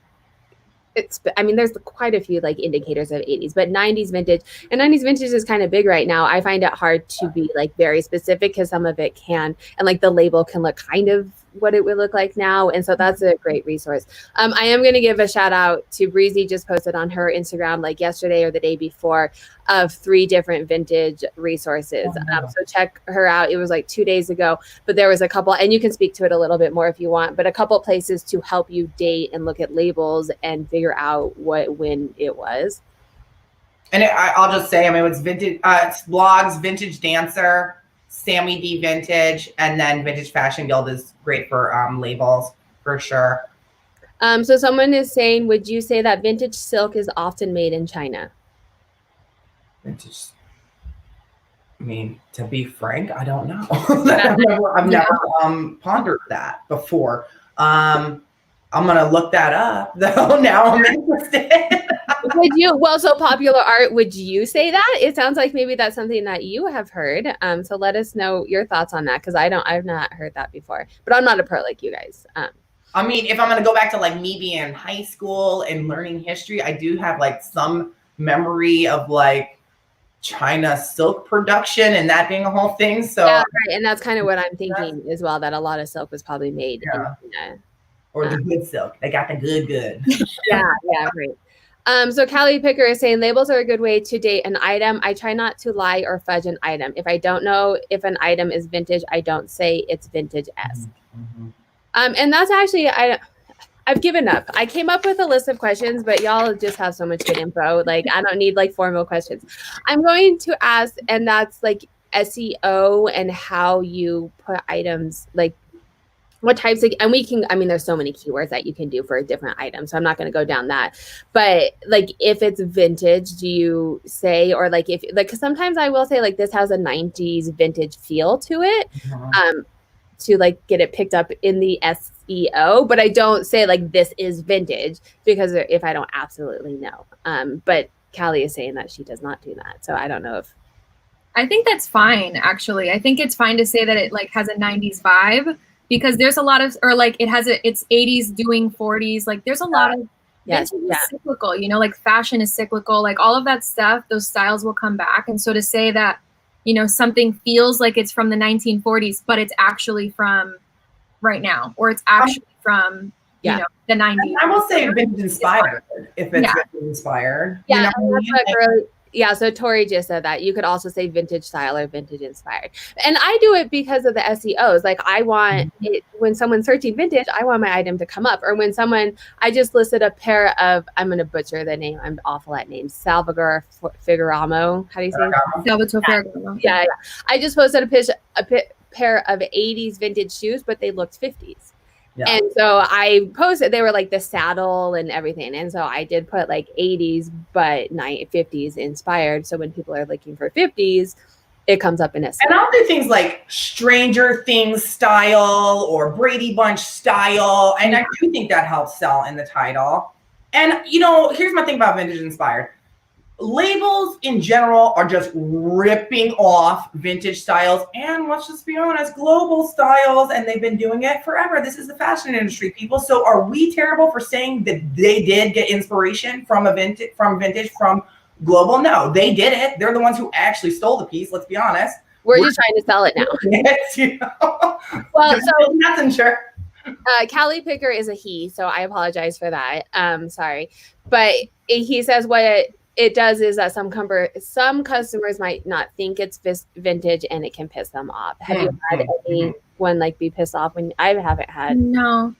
Speaker 1: I mean, there's quite a few like indicators of 80s, but 90s vintage, and 90s vintage is kind of big right now. I find it hard to be like very specific because some of it can, and like the label can look kind of what it would look like now. And so that's a great resource. I am going to give a shout out to Breezy, just posted on her Instagram like yesterday or the day before of 3 different vintage resources. So check her out. It was like 2 days ago, but there was a couple, and you can speak to it a little bit more if you want, but a couple places to help you date and look at labels and figure out when it was.
Speaker 2: And I'll just say, I mean, it's vintage, it's blogs, Vintage Dancer, Sammy D Vintage, and then Vintage Fashion Guild is great for labels for sure.
Speaker 1: So someone is saying, would you say that vintage silk is often made in China?
Speaker 2: Vintage. I mean, to be frank, I don't know. I've never pondered that before. I'm gonna look that up though. Now I'm interested.
Speaker 1: Would you? Well, so Popular Art, would you say that? It sounds like maybe that's something that you have heard. So let us know your thoughts on that, because I've not heard that before. But I'm not a pro like you guys.
Speaker 2: I mean, if I'm gonna go back to like me being in high school and learning history, I do have like some memory of like China silk production and that being a whole thing. So
Speaker 1: yeah, right. And that's kind of what I'm thinking as well, that a lot of silk was probably made in China.
Speaker 2: Or the good silk. They got the good.
Speaker 1: Yeah, right. So Callie Picker is saying labels are a good way to date an item. I try not to lie or fudge an item. If I don't know if an item is vintage, I don't say it's vintage-esque.
Speaker 2: Mm-hmm.
Speaker 1: And that's actually, I've given up. I came up with a list of questions, but y'all just have so much good info. Like I don't need like formal questions. I'm going to ask, and that's like SEO and how you put items, like what types of, and we can, I mean, there's so many keywords that you can do for a different item. So I'm not going to go down that, but like, if it's vintage, do you say, or like, if like, cause sometimes I will say like, this has a 90s vintage feel to it, to like get it picked up in the SEO, but I don't say like, this is vintage, because if I don't absolutely know, but Callie is saying that she does not do that. So I don't know if.
Speaker 3: I think that's fine. Actually, I think it's fine to say that it like has a 90s vibe, because there's a lot of, or like it has it's 80s doing 40s. Like there's a lot of vintage is cyclical, you know, like fashion is cyclical, like all of that stuff, those styles will come back. And so to say that, you know, something feels like it's from the 1940s, but it's actually from right now, or it's actually from, you know, the 90s.
Speaker 2: I will say vintage inspired, if it's vintage inspired.
Speaker 1: Yeah,
Speaker 2: you know
Speaker 1: that's what really. Yeah, so Tori just said that. You could also say vintage style or vintage inspired. And I do it because of the SEOs. Like I want it, when someone's searching vintage, I want my item to come up. Or when I just listed a pair of, I'm going to butcher the name, I'm awful at names, Salvatore Ferragamo. How do you say it?
Speaker 3: Salvatore Ferragamo.
Speaker 1: Yeah. I just posted a pair of 80s vintage shoes, but they looked 50s. Yeah. And so I posted, they were like the saddle and everything. And so I did put like 80s, but 50s inspired. So when people are looking for 50s, it comes up in a.
Speaker 2: And I'll do things like Stranger Things style or Brady Bunch style. And I do think that helps sell in the title. And, you know, here's my thing about vintage inspired. labels in general are just ripping off vintage styles, and let's just be honest, global styles, and they've been doing it forever. This is the fashion industry, people. So are we terrible for saying that they did get inspiration from vintage from global? No, they did it. They're the ones who actually stole the piece. Let's be honest.
Speaker 1: We're just trying to sell it now.
Speaker 2: Yes, you know.
Speaker 1: Well, so
Speaker 2: messenger.
Speaker 1: Callie Picker is a he, so I apologize for that. Sorry, but he says what it does is that some customers might not think it's vintage, and it can piss them off. Have you had anyone like be pissed off when I haven't had?
Speaker 3: No.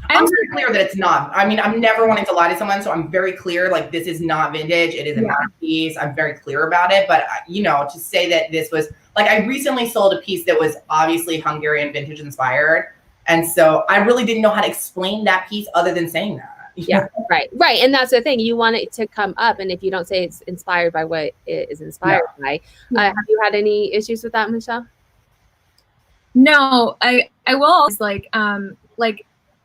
Speaker 2: I'm very clear that it's not. I mean, I'm never wanting to lie to someone, so I'm very clear, like, this is not vintage. It is a masterpiece. I'm very clear about it. But, you know, to say that this was, like, I recently sold a piece that was obviously Hungarian vintage inspired. And so I really didn't know how to explain that piece other than saying that.
Speaker 1: Yeah, right. And that's the thing. You want it to come up. And if you don't say it's inspired by what it is inspired by, have you had any issues with that, Michelle?
Speaker 3: No, I will always like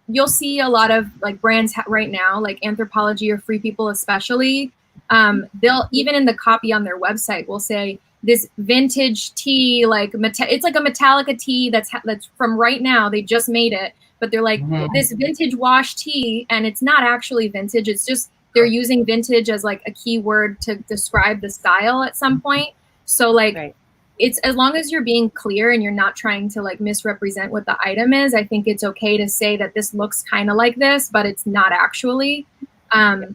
Speaker 3: you'll see a lot of like brands right now, like Anthropologie or Free People especially, they'll even in the copy on their website will say this vintage tee, like it's like a Metallica tee that's from right now. They just made it, but they're like this vintage wash tee, and it's not actually vintage. It's just they're using vintage as like a keyword to describe the style at some point. So like it's as long as you're being clear and you're not trying to like misrepresent what the item is, I think it's okay to say that this looks kind of like this, but it's not actually. I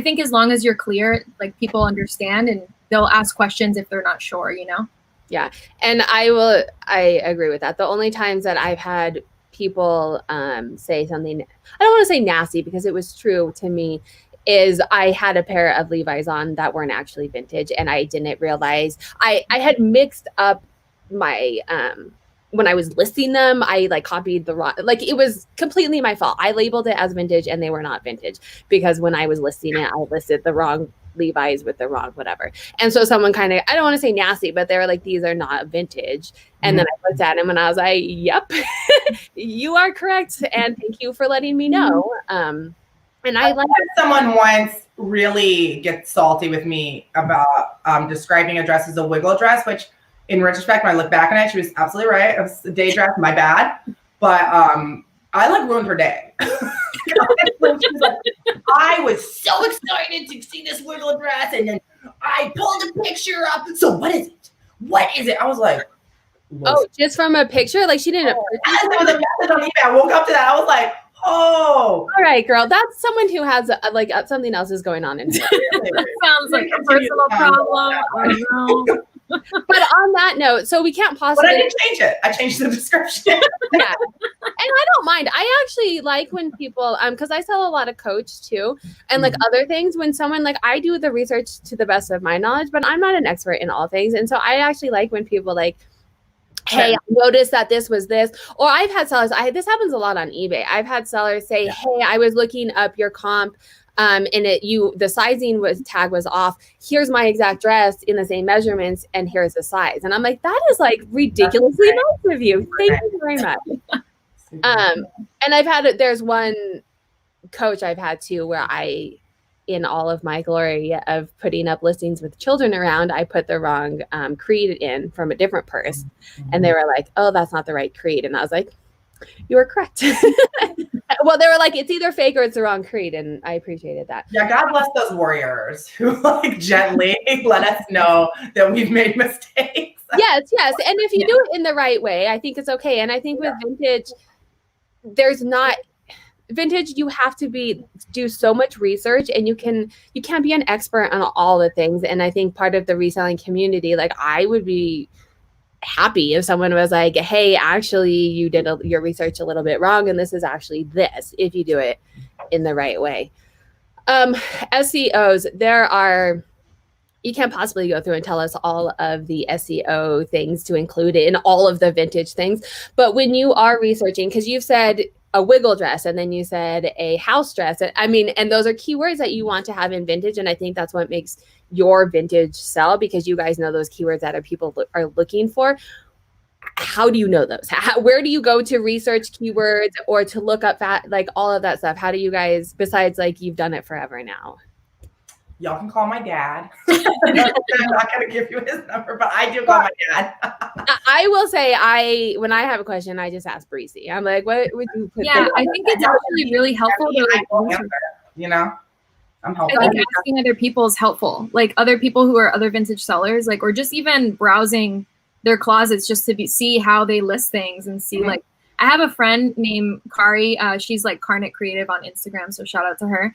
Speaker 3: think as long as you're clear, like people understand and they'll ask questions if they're not sure, you know?
Speaker 1: Yeah. And I agree with that. The only times that I've had people say something, I don't want to say nasty because it was true to me, is I had a pair of Levi's on that weren't actually vintage, and I didn't realize I had mixed up my when I was listing them. I like copied the wrong, like it was completely my fault. I labeled it as vintage and they were not vintage because when I was listing it, I listed the wrong Levi's with the wrong whatever. And so someone kind of, I don't want to say nasty, but they were like, these are not vintage. And then I looked at him and I was like, yep, you are correct. And thank you for letting me know. And I like
Speaker 2: someone once really get salty with me about describing a dress as a wiggle dress, which in retrospect, when I look back on it, she was absolutely right. It was a day dress, my bad. But I like ruined her day. I was so excited to see this wiggle dress, and then I pulled a picture up. So what is it? What is it? I was like,
Speaker 1: oh, just from a picture? Like she didn't.
Speaker 2: There was a message on eBay. I woke up to that. I was like, oh,
Speaker 1: all right, girl. That's someone who has like something else is going on in here.
Speaker 3: Sounds like a personal problem. I know.
Speaker 1: But on that note, so we can't possibly.
Speaker 2: But I didn't change it. I changed the description.
Speaker 1: Yeah, and I don't mind. I actually like when people, because I sell a lot of Coach too, and like other things. When someone like I do the research to the best of my knowledge, but I'm not an expert in all things, and so I actually like when people like, hey, I noticed that this was this. Or I've had sellers, this happens a lot on eBay. I've had sellers say, hey, I was looking up your comp and the sizing tag was off. Here's my exact dress in the same measurements and here's the size. And I'm like, that is like ridiculously nice of you. Thank you very much. And there's one Coach I've had too, where in all of my glory of putting up listings with children around, I put the wrong creed in from a different purse. And they were like, oh, that's not the right creed. And I was like, you are correct. Well, they were like, it's either fake or it's the wrong creed. And I appreciated that.
Speaker 2: Yeah, God bless those warriors who like gently let us know that we've made mistakes.
Speaker 1: Yes. And if you do it in the right way, I think it's okay. And I think with vintage, vintage, you have to do so much research, and you can't be an expert on all the things. And I think part of the reselling community, like I would be happy if someone was like, hey, actually you did your research a little bit wrong, and this is actually this, if you do it in the right way. SEOs, you can't possibly go through and tell us all of the SEO things to include in all of the vintage things. But when you are researching, because you've said a wiggle dress, and then you said a house dress. And those are keywords that you want to have in vintage. And I think that's what makes your vintage sell, because you guys know those keywords that people are looking for. How do you know those? Where do you go to research keywords or to look up like all of that stuff? How do you guys, besides like you've done it forever now?
Speaker 2: Y'all can call my dad. I'm not going to give you his number, but I do call my dad.
Speaker 1: I will say, when I have a question, I just ask Breezy. I'm like, what would you put?
Speaker 3: Yeah, I think it's actually really helpful to like,
Speaker 2: you know, I'm helpful.
Speaker 3: I think asking other people is helpful. Like other people who are other vintage sellers, like, or just even browsing their closets just to see how they list things and see like, I have a friend named Kari. She's like Karnit Creative on Instagram. So shout out to her.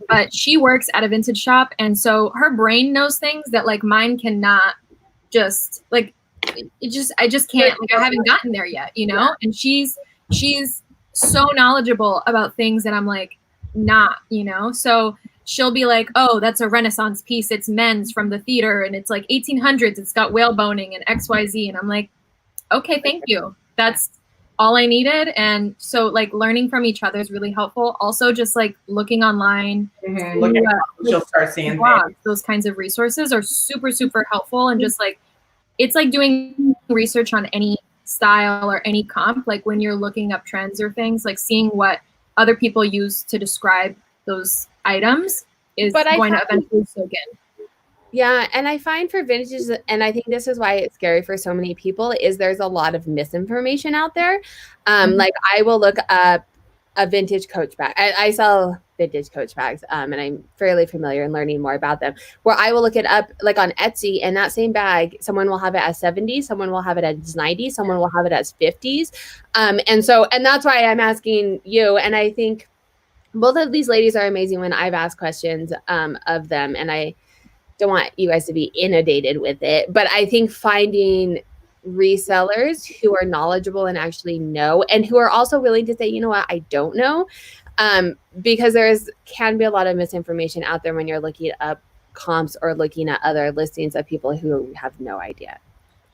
Speaker 3: But she works at a vintage shop. And so her brain knows things that like mine cannot just like, I just can't, like, I haven't gotten there yet, you know? And she's so knowledgeable about things that I'm like, not, you know? So she'll be like, oh, that's a Renaissance piece. It's men's from the theater. And it's like 1800s. It's got whale boning and XYZ. And I'm like, okay, thank you. That's all I needed. And so like learning from each other is really helpful. Also just like looking online,
Speaker 2: she'll start seeing
Speaker 3: blogs, those kinds of resources are super, super helpful. And just like, it's like doing research on any style or any comp, like when you're looking up trends or things, like seeing what other people use to describe those items is going to eventually soak in.
Speaker 1: Yeah, and I find for vintages, and I think this is why it's scary for so many people, is there's a lot of misinformation out there. Like I will look up a vintage Coach bag. I sell vintage Coach bags, and I'm fairly familiar in learning more about them, where I will look it up like on Etsy, and that same bag, someone will have it as 70s, someone will have it as 90s, someone will have it as 50s. And that's why I'm asking you, and I think both of these ladies are amazing when I've asked questions of them, and I don't want you guys to be inundated with it, but I think finding resellers who are knowledgeable and actually know, and who are also willing to say, you know what, I don't know, because can be a lot of misinformation out there when you're looking up comps or looking at other listings of people who have no idea.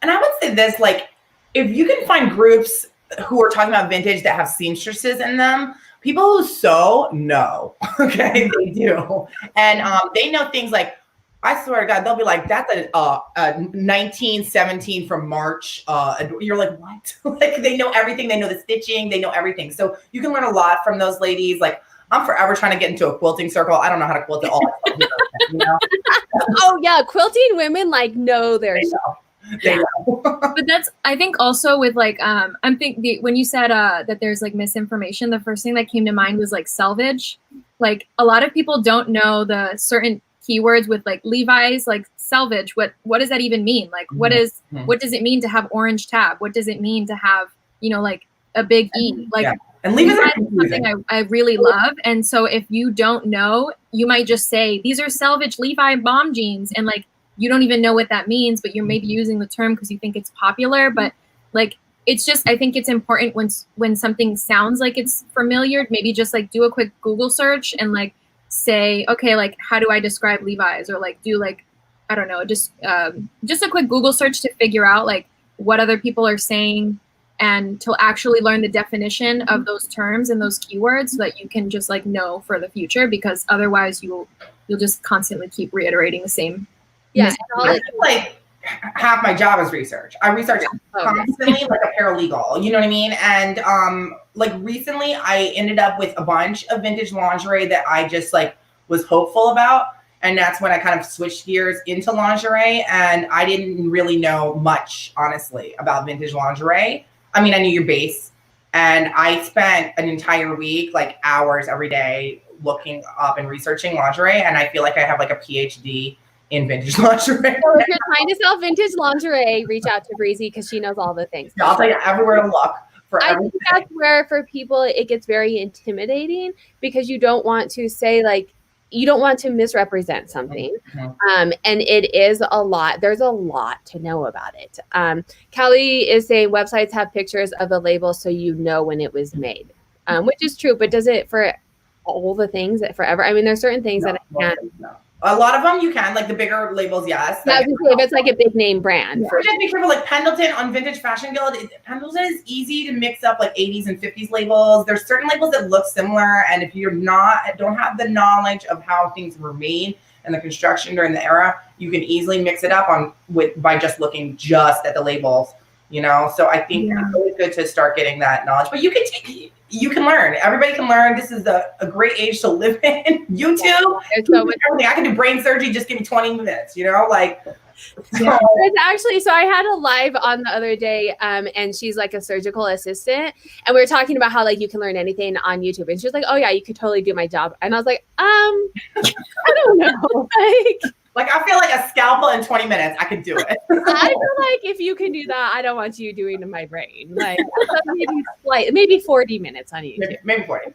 Speaker 2: And I would say this, like, if you can find groups who are talking about vintage that have seamstresses in them, people who sew know, okay, they do. And they know things like, I swear to God, they'll be like, that's a 1917 from March. You're like, what? Like, they know everything. They know the stitching. They know everything. So you can learn a lot from those ladies. Like, I'm forever trying to get into a quilting circle. I don't know how to quilt at all. You know?
Speaker 1: Oh, yeah. Quilting women, like, know their stuff.
Speaker 2: They know.
Speaker 3: But that's, I think also with like, I'm thinking when you said that there's like misinformation, the first thing that came to mind was like selvage. Like a lot of people don't know the certain keywords with like Levi's, like selvage. What does that even mean? Like, what does it mean to have orange tab? What does it mean to have, you know, like a big E? Like,
Speaker 2: and Levi's
Speaker 3: is something I really love. And so if you don't know, you might just say, these are selvage Levi mom jeans. And like, you don't even know what that means, but you're maybe using the term because you think it's popular. But like, it's just, I think it's important when something sounds like it's familiar, maybe just like do a quick Google search and like say, okay, like how do I describe Levi's, or like do like, I don't know, just a quick Google search to figure out like what other people are saying and to actually learn the definition of those terms and those keywords so that you can just like know for the future, because otherwise you'll just constantly keep reiterating the same.
Speaker 1: Yeah,
Speaker 2: like half my job is research. I research constantly like a paralegal, you know what I mean? And like recently I ended up with a bunch of vintage lingerie that I just like was hopeful about. And that's when I kind of switched gears into lingerie. And I didn't really know much, honestly, about vintage lingerie. I mean, I knew your base. And I spent an entire week, like hours every day, looking up and researching lingerie. And I feel like I have like a PhD in vintage lingerie.
Speaker 1: So if you're trying to sell vintage lingerie, reach out to Breezy because she knows all the things.
Speaker 2: Yeah, I'll tell you everywhere to look for everything.
Speaker 1: I think that's where for people it gets very intimidating, because you don't want to say like, you don't want to misrepresent something. And it is a lot. There's a lot to know about it. Kelly is saying websites have pictures of the label so you know when it was made, which is true, but does it for all the things forever? I mean, there's certain things that I can't.
Speaker 2: A lot of them you can, like the bigger labels, yes.
Speaker 1: Yeah, if it's like a big name brand.
Speaker 2: Yeah. Just be careful, like Pendleton on Vintage Fashion Guild. Pendleton is easy to mix up like 80s and 50s labels. There's certain labels that look similar, and if you're don't have the knowledge of how things were made and the construction during the era, you can easily mix it up by just looking just at the labels. you know? So I think it's really good to start getting that knowledge, but you can learn. Everybody can learn. This is a great age to live in. YouTube, everything. I can do brain surgery. Just give me 20 minutes, you know, like.
Speaker 1: Yeah. It's actually, so I had a live on the other day, and she's like a surgical assistant, and we were talking about how like you can learn anything on YouTube, and she was like, "Oh yeah, you could totally do my job," and I was like, I don't know,
Speaker 2: like I feel like a scalpel in 20 minutes, I could do it.
Speaker 1: I feel like if you can do that, I don't want you doing to my brain, like maybe 40 minutes on YouTube,
Speaker 2: maybe 40.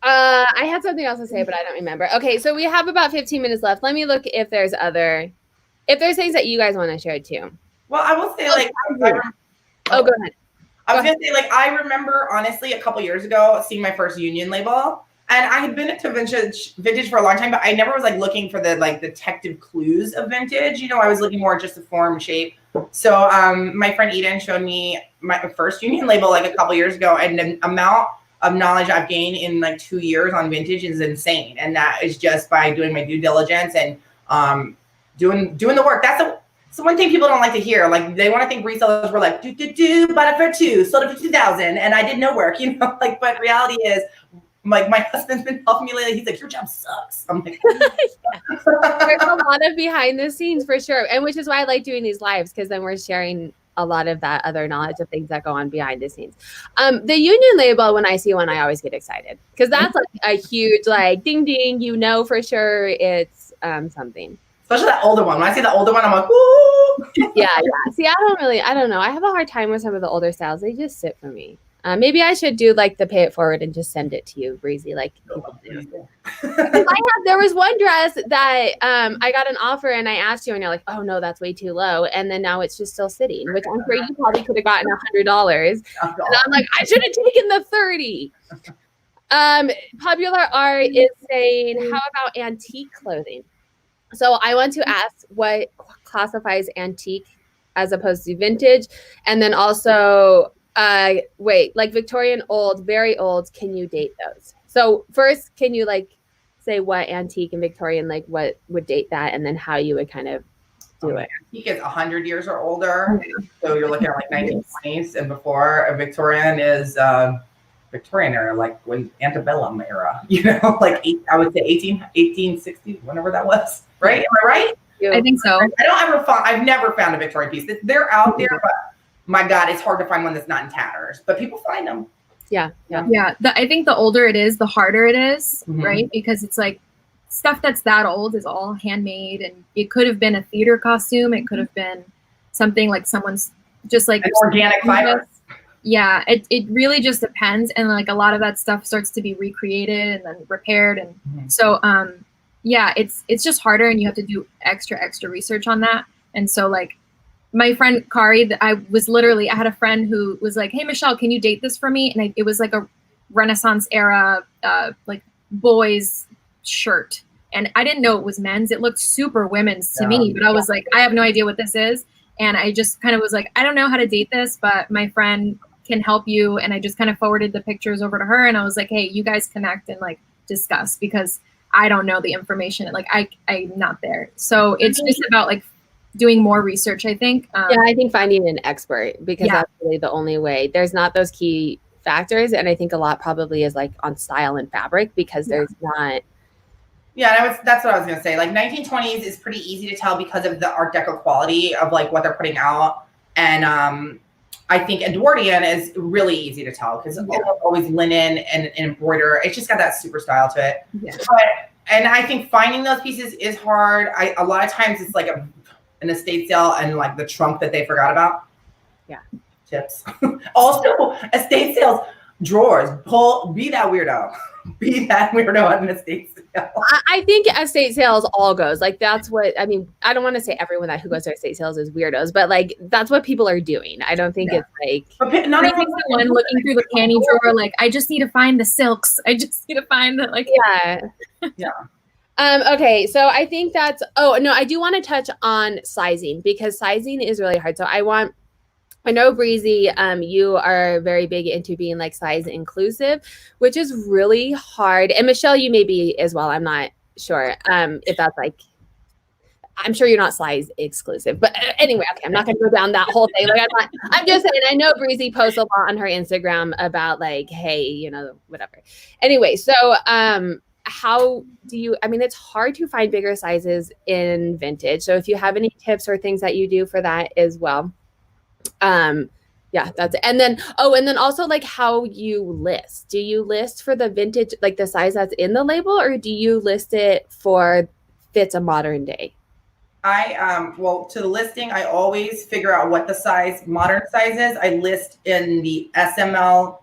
Speaker 1: I had something else to say, but I don't remember. Okay, so we have about 15 minutes left. Let me look if there's things that you guys want to share too.
Speaker 2: Well, I will say
Speaker 1: go ahead.
Speaker 2: I was gonna say, like, I remember honestly a couple years ago seeing my first union label, and I had been into vintage for a long time, but I never was like looking for the like detective clues of vintage. You know, I was looking more just the form, shape. So my friend Eden showed me my first union label like a couple years ago, and the amount of knowledge I've gained in like 2 years on vintage is insane. And that is just by doing my due diligence and doing the work. That's one thing people don't like to hear. Like they want to think resellers were like, bought it for $2, sold it for $2,000, and I did no work, you know, like, but reality is like my husband's been helping me lately. He's like, your job sucks. I'm like,
Speaker 1: there's a lot of behind the scenes for sure. And which is why I like doing these lives, because then we're sharing a lot of that other knowledge of things that go on behind the scenes. The union label, when I see one, I always get excited because that's like a huge, like, ding, ding, you know, for sure it's something.
Speaker 2: Especially that older one. When I see the older one, I'm like, woo!
Speaker 1: Yeah. See, I don't know. I have a hard time with some of the older styles. They just sit for me. Maybe I should do like the pay it forward and just send it to you, Breezy, like people do. There was one dress that I got an offer and I asked you and you're like, oh no, that's way too low. And then now it's just still sitting, which I'm sure you probably could have gotten $100. And I'm like, I should have taken the 30. Popular Art is saying, how about antique clothing? So I want to ask what classifies antique as opposed to vintage. And then also, like Victorian old, very old, can you date those? So first, can you like say what antique and Victorian, like what would date that, and then how you would kind of do it?
Speaker 2: Antique is 100 years or older. So you're looking at like 1920s and before. A Victorian is Victorian era, like when antebellum era, you know, like I would say 1860, whenever that was, right? Am I right?
Speaker 3: I think so.
Speaker 2: I've never found a Victorian piece. They're out there, but my God, it's hard to find one that's not in tatters, but people find them.
Speaker 1: Yeah.
Speaker 3: I think the older it is, the harder it is, right? Because it's like stuff that's that old is all handmade, and it could have been a theater costume. It could have been something like someone's just like
Speaker 2: an organic fiber.
Speaker 3: Yeah, it really just depends, and like a lot of that stuff starts to be recreated and then repaired, and so yeah, it's just harder, and you have to do extra research on that, and so like. My friend Kari, I had a friend who was like, hey, Michelle, can you date this for me? And it was like a Renaissance era, like boys shirt. And I didn't know it was men's. It looked super women's to me, but I was like, I have no idea what this is. And I just kind of was like, I don't know how to date this, but my friend can help you. And I just kind of forwarded the pictures over to her. And I was like, hey, you guys connect and like discuss, because I don't know the information. Like I'm not there. So it's just about like doing more research, I think.
Speaker 1: Yeah, I think finding an expert, because that's really the only way. There's not those key factors, and I think a lot probably is like on style and fabric, because there's not.
Speaker 2: Yeah, that's what I was gonna say. Like 1920s is pretty easy to tell because of the Art Deco quality of like what they're putting out, and I think Edwardian is really easy to tell because it's always linen and embroider. It's just got that super style to it. Yeah. And I think finding those pieces is hard. A lot of times it's like an estate sale and like the trunk that they forgot about.
Speaker 1: Yeah.
Speaker 2: Tips. Also, estate sales, drawers. Be that weirdo. Be that weirdo at an estate sale.
Speaker 1: I think estate sales all goes. Like that's what, I mean, I don't want to say everyone who goes to estate sales is weirdos, but like that's what people are doing. I don't think it's like.
Speaker 3: But not everyone's the one looking through the panty drawer like, I just need to find the silks. I just need to find the like.
Speaker 2: Yeah.
Speaker 1: Okay, so I think that's, I do want to touch on sizing, because sizing is really hard. So I know Breezy, you are very big into being like size inclusive, which is really hard. And Michelle, you may be as well. I'm not sure if that's like, I'm sure you're not size exclusive, but anyway, okay, I'm not going to go down that whole thing. Like I'm just saying, I know Breezy posts a lot on her Instagram about like, hey, you know, whatever. Anyway, so how do you, I mean, it's hard to find bigger sizes in vintage. So if you have any tips or things that you do for that as well. Yeah, that's it. And then, and then also like how you list. Do you list for the vintage, like the size that's in the label, or do you list it for fits a modern day?
Speaker 2: Well, to the listing, I always figure out what the modern size is. I list in the SML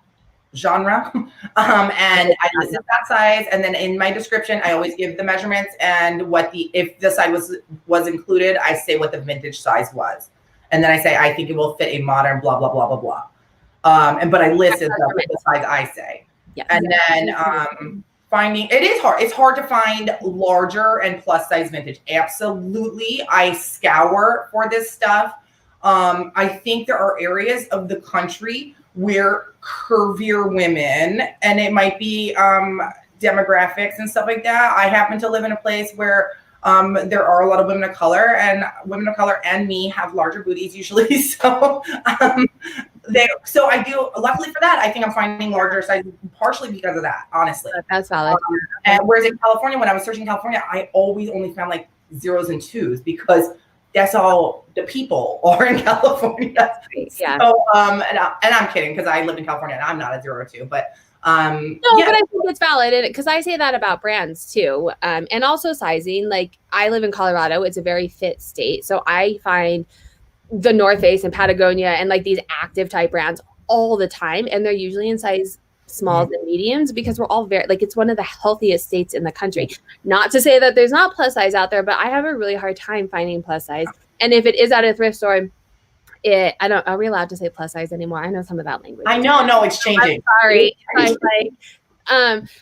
Speaker 2: genre, and I listed that size. And then in my description, I always give the measurements and if the size was included, I say what the vintage size was. And then I say, I think it will fit a modern blah, blah, blah, blah, blah. But I listed the size I say. Yeah. And then finding, it is hard. It's hard to find larger and plus size vintage. Absolutely. I scour for this stuff. I think there are areas of the country where curvier women, and it might be demographics and stuff like that. I happen to live in a place where there are a lot of women of color, and me have larger booties usually. So I do, luckily for that, I think I'm finding larger sizes partially because of that, honestly.
Speaker 1: That's valid.
Speaker 2: And whereas in California, when I was searching California, I always only found like 0s and 2s because that's all the people are in California.
Speaker 1: Yeah.
Speaker 2: So, and I'm kidding because I lived in California and I'm not a 0 or 2, but
Speaker 1: no, yeah. But I think it's valid because I say that about brands too. And also sizing, like I live in Colorado, it's a very fit state. So I find the North Face and Patagonia and like these active type brands all the time. And they're usually in size smalls and mediums because we're all very, like, it's one of the healthiest states in the country. Not to say that there's not plus size out there, but I have a really hard time finding plus size. And if it is at a thrift store, are we allowed to say plus size anymore? I know some of that language.
Speaker 2: I know, no, it's changing.
Speaker 1: I'm sorry.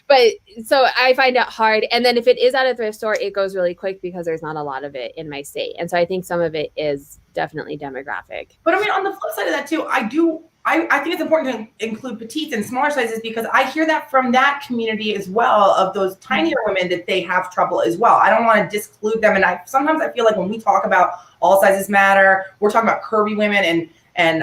Speaker 1: But so I find it hard. And then if it is at a thrift store, it goes really quick because there's not a lot of it in my state. And so I think some of it is definitely demographic.
Speaker 2: But I mean, on the flip side of that too, I think it's important to include petites and smaller sizes because I hear that from that community as well, of those tinier women, that they have trouble as well. I don't want to disclude them. And sometimes I feel like when we talk about all sizes matter, we're talking about curvy women and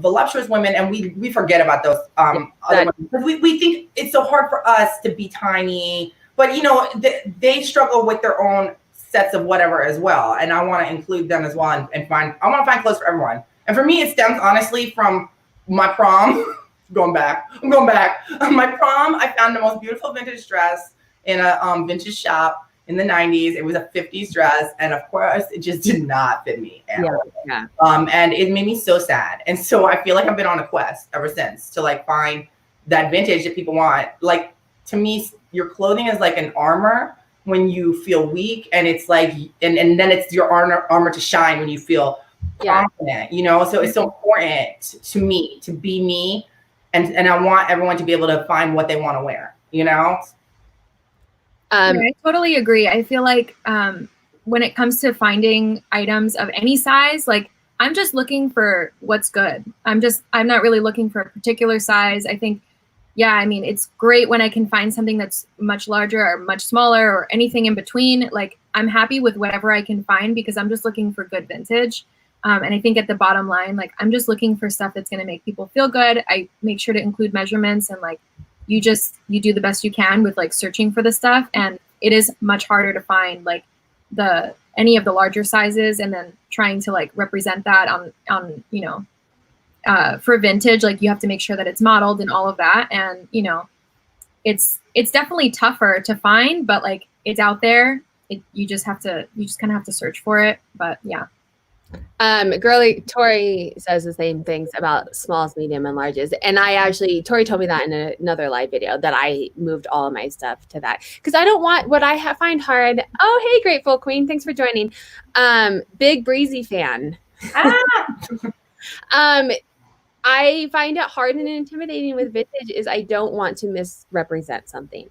Speaker 2: voluptuous women, and we forget about those other women because we think it's so hard for us to be tiny, but you know, they struggle with their own sets of whatever as well. And I want to include them as well I want to find clothes for everyone. And for me, it stems honestly from my prom. I'm going back. My prom, I found the most beautiful vintage dress in a vintage shop in the 90s. It was a 50s dress. And of course, it just did not fit me at all.
Speaker 1: Yeah.
Speaker 2: And it made me so sad. And so I feel like I've been on a quest ever since to like find that vintage that people want. Like, to me, your clothing is like an armor when you feel weak. And it's like, and then it's your armor to shine when you feel confident, you know? So it's so important to me to be me. And I want everyone to be able to find what they want to wear, you know?
Speaker 3: I totally agree. I feel like when it comes to finding items of any size, like I'm just looking for what's good. I'm not really looking for a particular size. I think, I mean, it's great when I can find something that's much larger or much smaller or anything in between. Like I'm happy with whatever I can find because I'm just looking for good vintage. And I think at the bottom line, like I'm just looking for stuff that's going to make people feel good. I make sure to include measurements and like you do the best you can with like searching for the stuff. And it is much harder to find like any of the larger sizes and then trying to like represent that on you know, for vintage, like you have to make sure that it's modeled and all of that. And, you know, it's definitely tougher to find, but like it's out there. You just kind of have to search for it. But yeah.
Speaker 1: Girly Tori says the same things about smalls, medium, and larges. And Tori told me that in another live video that I moved all of my stuff to that because I don't want what I find hard. Oh, hey, Grateful Queen, thanks for joining. Big Breezy fan. I find it hard and intimidating with vintage is I don't want to misrepresent something.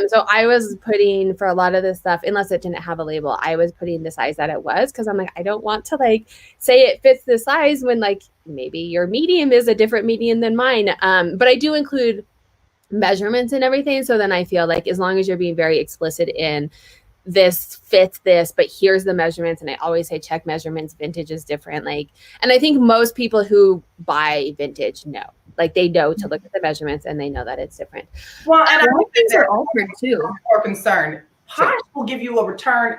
Speaker 1: So I was putting for a lot of this stuff, unless it didn't have a label, I was putting the size that it was because I'm like, I don't want to like say it fits the size when like maybe your medium is a different medium than mine. But I do include measurements and everything. So then I feel like as long as you're being very explicit in this fits this, but here's the measurements. And I always say check measurements. Vintage is different. Like, and I think most people who buy vintage know, like they know to look at the measurements and they know that it's different.
Speaker 2: Well, and I think
Speaker 3: things are altered too.
Speaker 2: More concerned. Posh will give you a return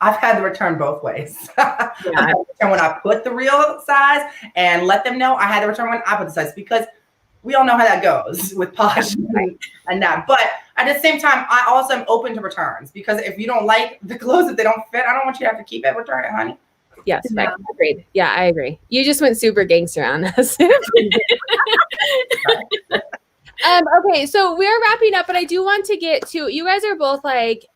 Speaker 2: I've had the return both ways. I had the return when I put the real size and let them know. I had the return when I put the size, because we all know how that goes with Posh and that. But at the same time, I also am open to returns, because if you don't like the clothes, if they don't fit, I don't want you to have to keep it, return it, honey.
Speaker 1: Yes, yeah. Agreed. Yeah, I agree. You just went super gangster on us. Okay, so we're wrapping up, but I do want to get to, you guys are both like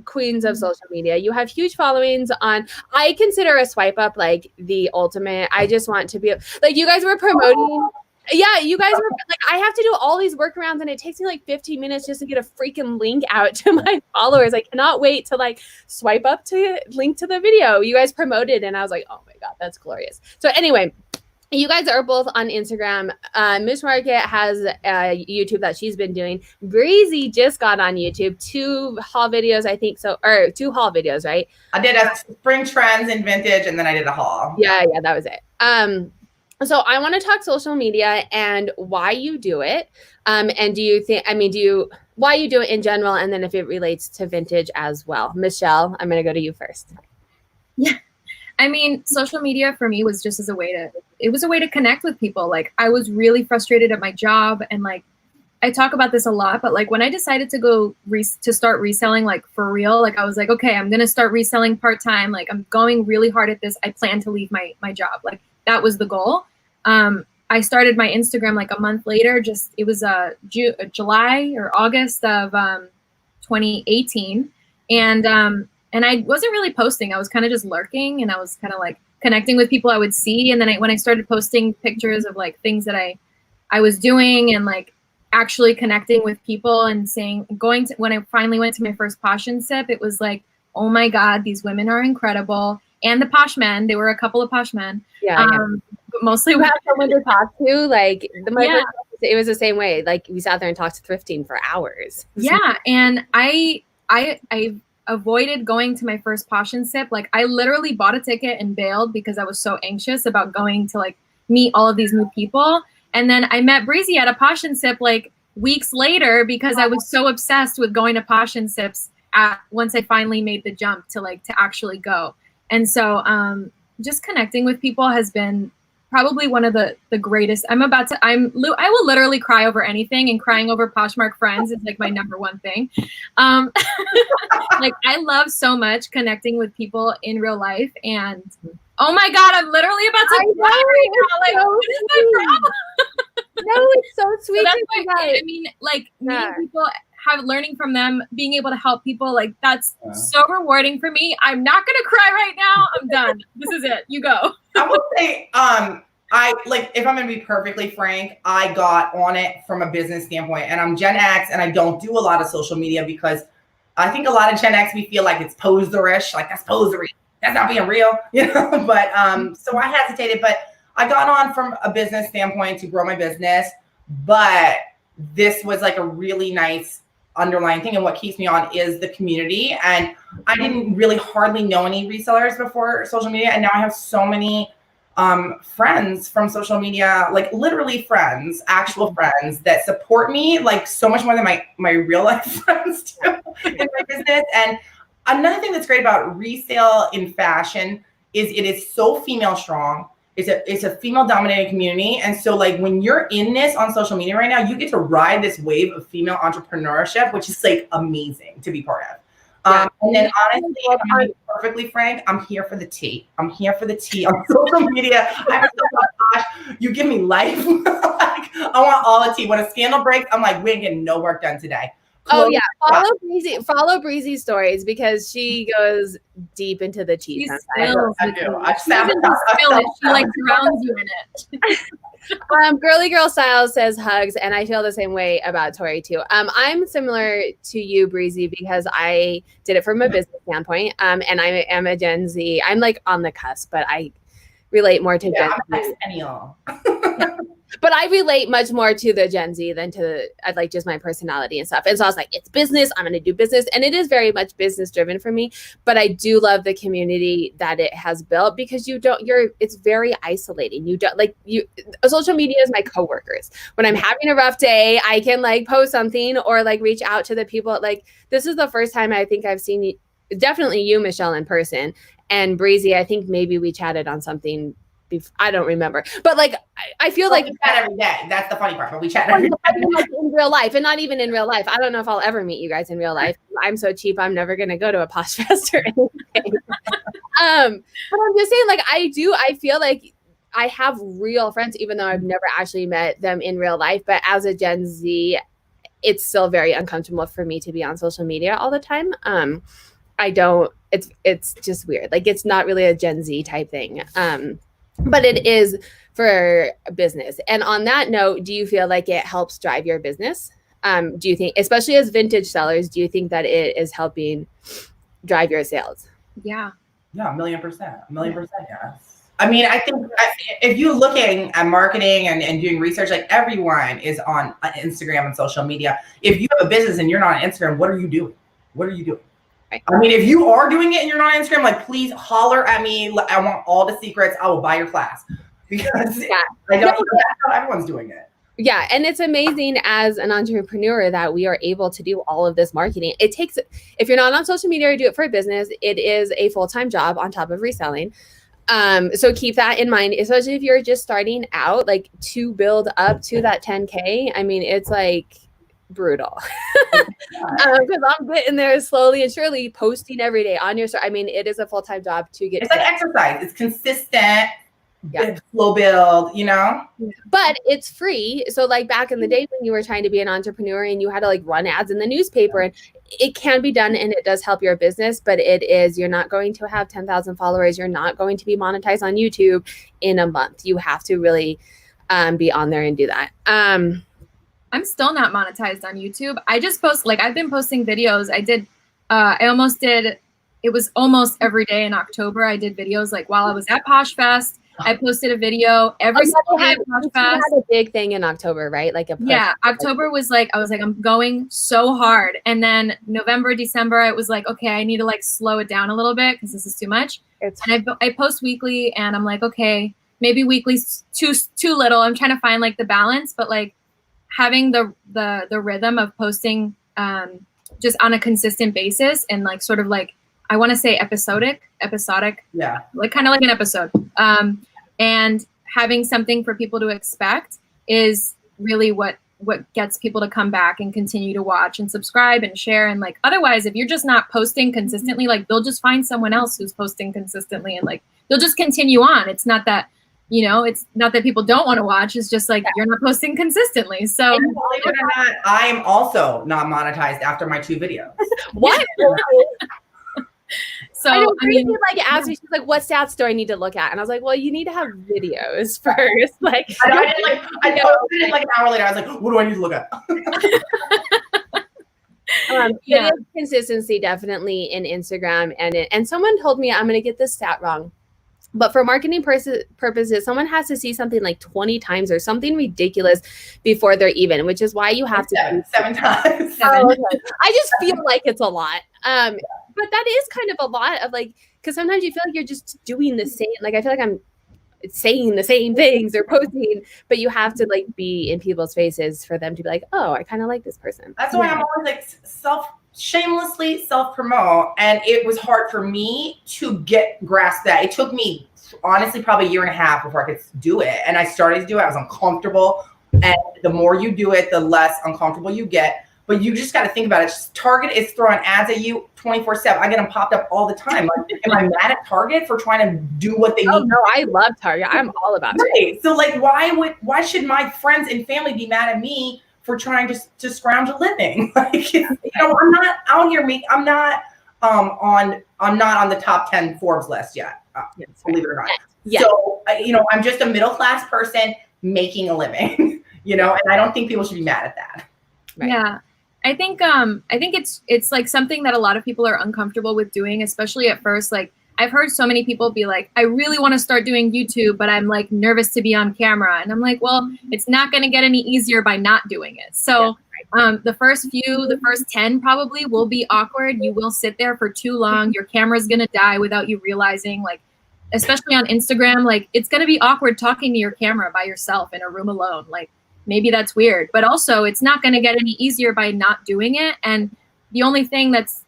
Speaker 1: queens of social media. You have huge followings on, I consider a swipe up like the ultimate. I just want to be like, you guys were promoting. Yeah, you guys were like, I have to do all these workarounds and it takes me like 15 minutes just to get a freaking link out to my followers. I cannot wait to like swipe up to link to the video you guys promoted. And I was like, oh my God, that's glorious. So anyway, you guys are both on Instagram. MishMarket has YouTube that she's been doing. Breezy just got on YouTube, 2 haul videos, I think so, or 2 haul videos, right?
Speaker 2: I did a spring trends in vintage, and then I did a haul.
Speaker 1: Yeah, that was it. So I want to talk social media and why you do it. And do you think, why you do it in general, and then if it relates to vintage as well. Michelle, I'm going to go to you first.
Speaker 3: Yeah. I mean, social media for me was just a way to connect with people. Like, I was really frustrated at my job, and like, I talk about this a lot, but like when I decided to go to start reselling, like for real, like I was like, okay, I'm going to start reselling part-time. Like, I'm going really hard at this. I plan to leave my job. Like, that was the goal. I started my Instagram like a month later, it was July or August of 2018. And I wasn't really posting. I was kind of just lurking, and I was kind of like connecting with people I would see. And then when I started posting pictures of like things that I was doing, and like actually connecting with people and when I finally went to my first Posh and Sip, it was like, oh my God, these women are incredible. And the Posh men, there were a couple of Posh men.
Speaker 1: Yeah.
Speaker 3: But mostly
Speaker 1: we had someone to talk to. Like it was the same way. Like we sat there and talked to thrifting for hours.
Speaker 3: Yeah. And I avoided going to my first Posh and Sip. Like, I literally bought a ticket and bailed because I was so anxious about going to like meet all of these new people. And then I met Breezy at a Posh and Sip like weeks later, because I was so obsessed with going to Posh and Sips once I finally made the jump to actually go. And so just connecting with people has been probably one of the greatest. I will literally cry over anything, and crying over PoshMark friends is like my #1 thing. Like, I love so much connecting with people in real life, and oh my God, I'm literally about to cry right now. Like, what is my problem?
Speaker 1: No, it's so sweet.
Speaker 3: So that's why, I mean, like, meeting people, learning from them, being able to help people, like, that's so rewarding for me. I'm not gonna cry right now. I'm done. This is it. You go.
Speaker 2: I would say, if I'm gonna be perfectly frank, I got on it from a business standpoint, and I'm Gen X, and I don't do a lot of social media because I think a lot of Gen X, we feel like it's poserish, like that's posery, that's not being real, you know. But so I hesitated, but I got on from a business standpoint to grow my business. But this was like a really nice underlying thing, and what keeps me on is the community. And I didn't really hardly know any resellers before social media, and now I have so many friends from social media, like literally friends, actual friends that support me like so much more than my real life friends do in my business. And another thing that's great about resale in fashion is it is so female strong. It's a female dominated community. And so like when you're in this on social media right now, you get to ride this wave of female entrepreneurship, which is like amazing to be part of. And then honestly, I'm gonna be perfectly frank, I'm here for the tea. I'm here for the tea on social media. You give me life. Like, I want all the tea. When a scandal breaks, I'm like, we ain't getting no work done today.
Speaker 1: Oh yeah, follow Breezy's stories, because she goes deep into the tea.
Speaker 2: I do.
Speaker 3: She like drowns you in it.
Speaker 1: Girly Girl Styles says hugs, and I feel the same way about Tori too. I'm similar to you, Breezy, because I did it from a business standpoint. And I am a Gen Z. I'm like on the cusp, but I relate more to Gen
Speaker 2: Z. I'm a millennial.
Speaker 1: But I relate much more to the Gen Z than to like just my personality and stuff. And so I was like, it's business. I'm going to do business. And it is very much business driven for me. But I do love the community that it has built because it's very isolating. Social media is my coworkers. When I'm having a rough day, I can like post something or like reach out to the people. Like this is the first time I think I've seen definitely you, Michelle, in person, and Breezy. I think maybe we chatted on something. I don't remember, but like I feel like
Speaker 2: we chat every day. That's the funny part. But we chat every day.
Speaker 1: In real life, and not even in real life. I don't know if I'll ever meet you guys in real life. I'm so cheap. I'm never gonna go to a Posh Fest or anything. But I'm just saying, like I feel like I have real friends, even though I've never actually met them in real life. But as a Gen Z, it's still very uncomfortable for me to be on social media all the time. It's just weird. Like it's not really a Gen Z type thing. But it is for business. And on that note, do you feel like it helps drive your business? Do you think, especially as vintage sellers, do you think that it is helping drive your sales?
Speaker 3: Yeah.
Speaker 2: Yeah, 1,000,000%. Yes. I mean, I think if you're looking at marketing and doing research, like everyone is on Instagram and social media. If you have a business and you're not on Instagram, what are you doing? Right. I mean, if you are doing it and you're not on Instagram, like please holler at me. I want all the secrets. I will buy your class because I don't know that's how everyone's doing it.
Speaker 1: Yeah. And it's amazing as an entrepreneur that we are able to do all of this marketing. It takes, if you're not on social media or do it for a business, it is a full-time job on top of reselling. So keep that in mind, especially if you're just starting out, like to build up to that 10K. I mean, it's like brutal because I'm getting there slowly and surely, posting every day on your store. I mean, it is a full-time job to get.
Speaker 2: It's like exercise. It's consistent. Yeah. Slow build, you know.
Speaker 1: But it's free. So like back in the day when you were trying to be an entrepreneur and you had to like run ads in the newspaper, and it can be done and it does help your business. But you're not going to have 10,000 followers. You're not going to be monetized on YouTube in a month. You have to really be on there and do that.
Speaker 3: I'm still not monetized on YouTube. I just post, like I've been posting videos. It was almost every day in October. I did videos like while I was at Posh Fest. I posted a video every single day at Posh Fest.
Speaker 1: Had a big thing in October, right? Like
Speaker 3: October was like, I was like, I'm going so hard. And then November, December, I was like, okay, I need to like slow it down a little bit because this is too much. And I post weekly and I'm like, okay, maybe weekly's too little. I'm trying to find like the balance, but like having the rhythm of posting just on a consistent basis and like sort of like, I want to say episodic. Yeah. Like kind of like an episode. And having something for people to expect is really what gets people to come back and continue to watch and subscribe and share. And like, otherwise, if you're just not posting consistently, like they'll just find someone else who's posting consistently and like, they'll just continue on. It's not that, it's not that people don't want to watch. It's just like, you're not posting consistently. So
Speaker 2: believe it or not, I am also not monetized after my 2 videos.
Speaker 1: What?
Speaker 3: So I mean,
Speaker 1: like asked me, she's like, "What stats do I need to look at?" And I was like, "Well, you need to have videos first." Like,
Speaker 2: I posted it like an hour later. I was like, "What do I need to look at?"
Speaker 1: It is consistency definitely in Instagram, and someone told me I'm going to get this stat wrong, but for marketing purposes, someone has to see something like 20 times or something ridiculous before they're even, which is why you have to
Speaker 2: 7 times.
Speaker 1: Oh, okay. I just feel like it's a lot. But that is kind of a lot of like, because sometimes you feel like you're just doing the same. Like I feel like I'm saying the same things or posting, but you have to like be in people's faces for them to be like, oh, I kind of like this person.
Speaker 2: That's why I'm always like shamelessly self-promote. And it was hard for me to grasp that. It took me honestly probably a year and a half before I could do it. And I started to do it. I was uncomfortable. And the more you do it, the less uncomfortable you get. But you just got to think about it. Target is throwing ads at you 24/7. I get them popped up all the time. Like, am I mad at Target for trying to do what they need?
Speaker 1: Oh no, I love Target. I'm all about it.
Speaker 2: So like, why should my friends and family be mad at me for trying to scrounge a living? Like, I'm not out here I'm not on the top 10 Forbes list yet. Believe it or not. Yeah. So I'm just a middle class person making a living. And I don't think people should be mad at that.
Speaker 3: Right. Yeah. I think it's like something that a lot of people are uncomfortable with doing, especially at first. Like I've heard so many people be like, I really want to start doing YouTube, but I'm like nervous to be on camera. And I'm like, well, it's not going to get any easier by not doing it. So the first 10 probably will be awkward. You will sit there for too long. Your camera's going to die without you realizing, like, especially on Instagram, like it's going to be awkward talking to your camera by yourself in a room alone. Like maybe that's weird, but also it's not going to get any easier by not doing it. And the only thing that's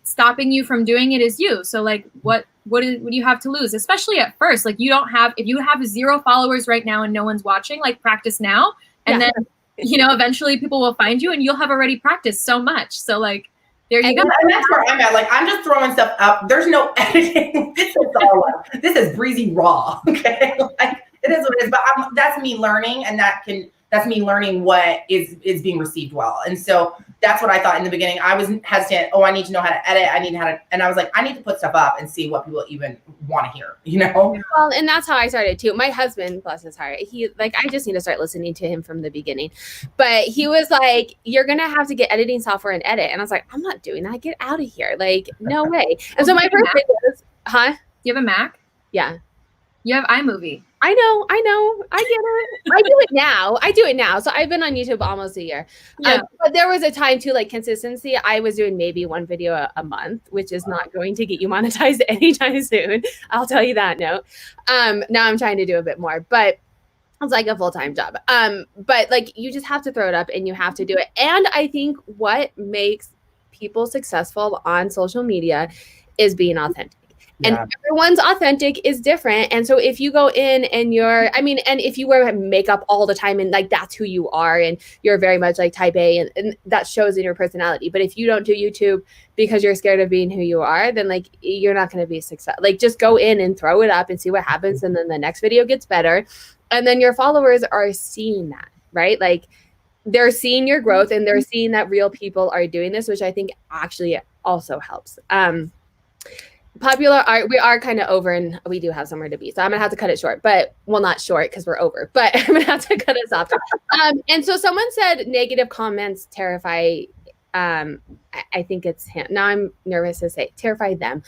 Speaker 3: stopping you from doing it is you. So like, what do you have to lose? Especially at first, like if you have 0 followers right now and no one's watching, like practice now. And then, eventually people will find you and you'll have already practiced so much. So like, there you go.
Speaker 2: And that's where I'm at. Like, I'm just throwing stuff up. There's no editing. This is breezy raw. Okay. Like, it is what it is, but that's me learning, and that's me learning what is being received well. And so that's what I thought in the beginning. I was hesitant. Oh, I need to know how to edit. And I was like, I need to put stuff up and see what people even want to hear,
Speaker 1: Well, and that's how I started too. My husband, bless his heart, I just need to start listening to him from the beginning. But he was like, you're going to have to get editing software and edit. And I was like, I'm not doing that. Get out of here. Like, no way. And so my first video was,
Speaker 3: You have a Mac?
Speaker 1: Yeah.
Speaker 3: You have iMovie.
Speaker 1: I know. I get it. I do it now. So I've been on YouTube almost a year.
Speaker 3: Yeah.
Speaker 1: But there was a time too, like consistency. I was doing maybe 1 video a month, which is not going to get you monetized anytime soon. I'll tell you that note. Now I'm trying to do a bit more, but it's like a full-time job. But like you just have to throw it up and you have to do it. And I think what makes people successful on social media is being authentic. And everyone's authentic is different. And so if you go in and and if you wear makeup all the time and like that's who you are and you're very much like type A and that shows in your personality. But if you don't do YouTube because you're scared of being who you are, then like you're not going to be successful. Like just go in and throw it up and see what happens. And then the next video gets better. And then your followers are seeing that, right? Like they're seeing your growth and they're seeing that real people are doing this, which I think actually also helps. Popular art, we are kind of over and we do have somewhere to be. So I'm gonna have to cut it short, but well, not short because we're over, but I'm gonna have to cut us off. And so someone said negative comments terrify, I think it's him. Now I'm nervous to say terrify them.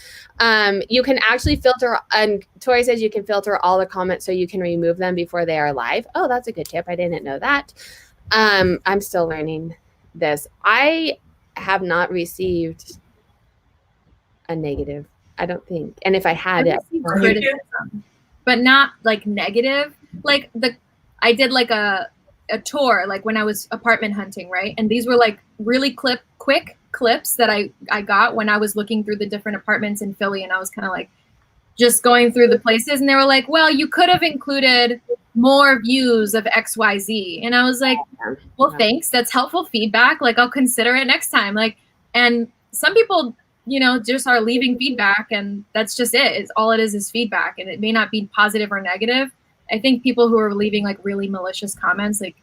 Speaker 1: You can actually filter, and Tori says you can filter all the comments so you can remove them before they are live. Oh, that's a good tip. I didn't know that. I'm still learning this. I have not received a negative, I don't think. And if I had it,
Speaker 3: criticism, but not like negative. Like I did like a tour, like when I was apartment hunting, right? And these were like really quick clips that I got when I was looking through the different apartments in Philly, and I was kind of like just going through the places, and they were like, well, you could have included more views of XYZ. And I was like, well, thanks. That's helpful feedback. Like I'll consider it next time. Like, and some people, just are leaving feedback, and that's just it. It's all it is feedback, and it may not be positive or negative. I think people who are leaving like really malicious comments, like,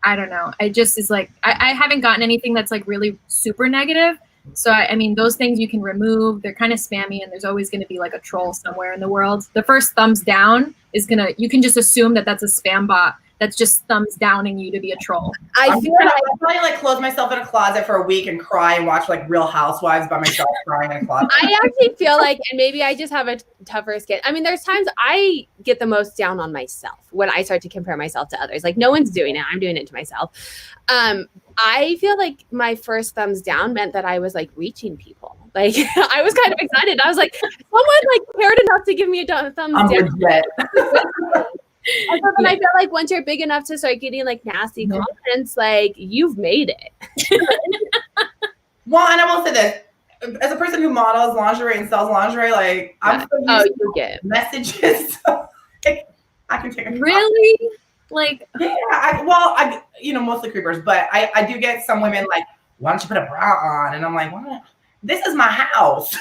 Speaker 3: I don't know. I just is like, I haven't gotten anything that's like really super negative. So I mean, those things you can remove. They're kind of spammy, and there's always going to be like a troll somewhere in the world. The first thumbs down is you can just assume that that's a spam bot that's just thumbs downing you to be a troll.
Speaker 2: I feel like I'll probably like close myself in a closet for a week and cry and watch like Real Housewives by myself crying in a closet.
Speaker 1: I actually feel like, and maybe I just have a tougher skin. I mean, there's times I get the most down on myself when I start to compare myself to others. Like no one's doing it. I'm doing it to myself. I feel like my first thumbs down meant that I was like reaching people. Like I was kind of excited. I was like, someone like cared enough to give me a thumbs down. And so then I feel like once you're big enough to start getting like nasty comments, like you've made it.
Speaker 2: Well, and I will say this, as a person who models lingerie and sells lingerie, like I'm still
Speaker 1: you get
Speaker 2: messages. So, like, I can take a
Speaker 3: really like
Speaker 2: I mostly creepers, but I do get some women like, why don't you put a bra on? And I'm like, what? This is my house.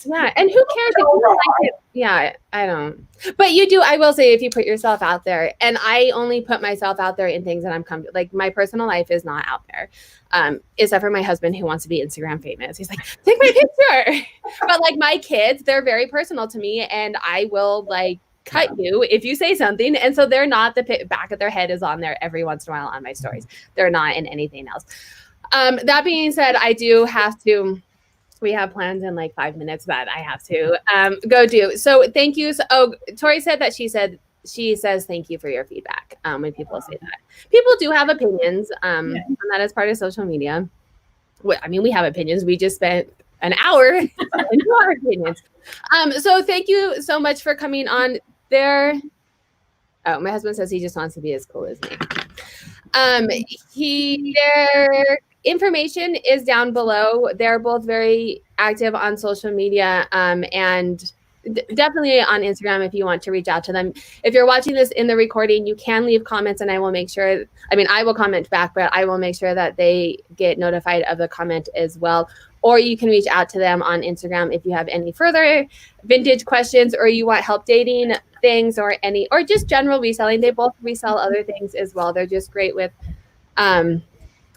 Speaker 1: Yeah, and who cares if you don't like it? Yeah, I don't. But you do, I will say, if you put yourself out there, and I only put myself out there in things that I'm comfortable. Like my personal life is not out there, except for my husband who wants to be Instagram famous. He's like, take my picture. But like my kids, they're very personal to me, and I will like cut you if you say something. And so they're not, the back of their head is on there every once in a while on my stories. They're not in anything else. That being said, I do have to we have plans in like 5 minutes that I have to go do. So thank you. So, Tori said that she says thank you for your feedback. When people say that, people do have opinions, and that is part of social media. I mean, we have opinions. We just spent an hour into our opinions. So thank you so much for coming on there. Oh, my husband says he just wants to be as cool as me. Their information is down below. They're both very active on social media, and definitely on Instagram if you want to reach out to them. If you're watching this in the recording, you can leave comments and I will make sure, I will comment back, but I will make sure that they get notified of the comment as well. Or you can reach out to them on Instagram if you have any further vintage questions, or you want help dating things, or just general reselling. They both resell other things as well. They're just great with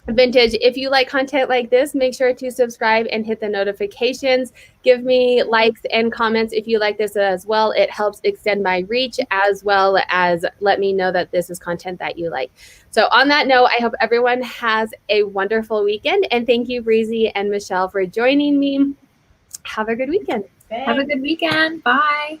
Speaker 1: vintage. If you like content like this, make sure to subscribe and hit the notifications. Give me likes and comments if you like this as well. It helps extend my reach, as well as let me know that this is content that you like. So on that note, I hope everyone has a wonderful weekend, and thank you, Breezy and Michelle, for joining me. Have a good weekend.
Speaker 3: Have a good weekend. Bye.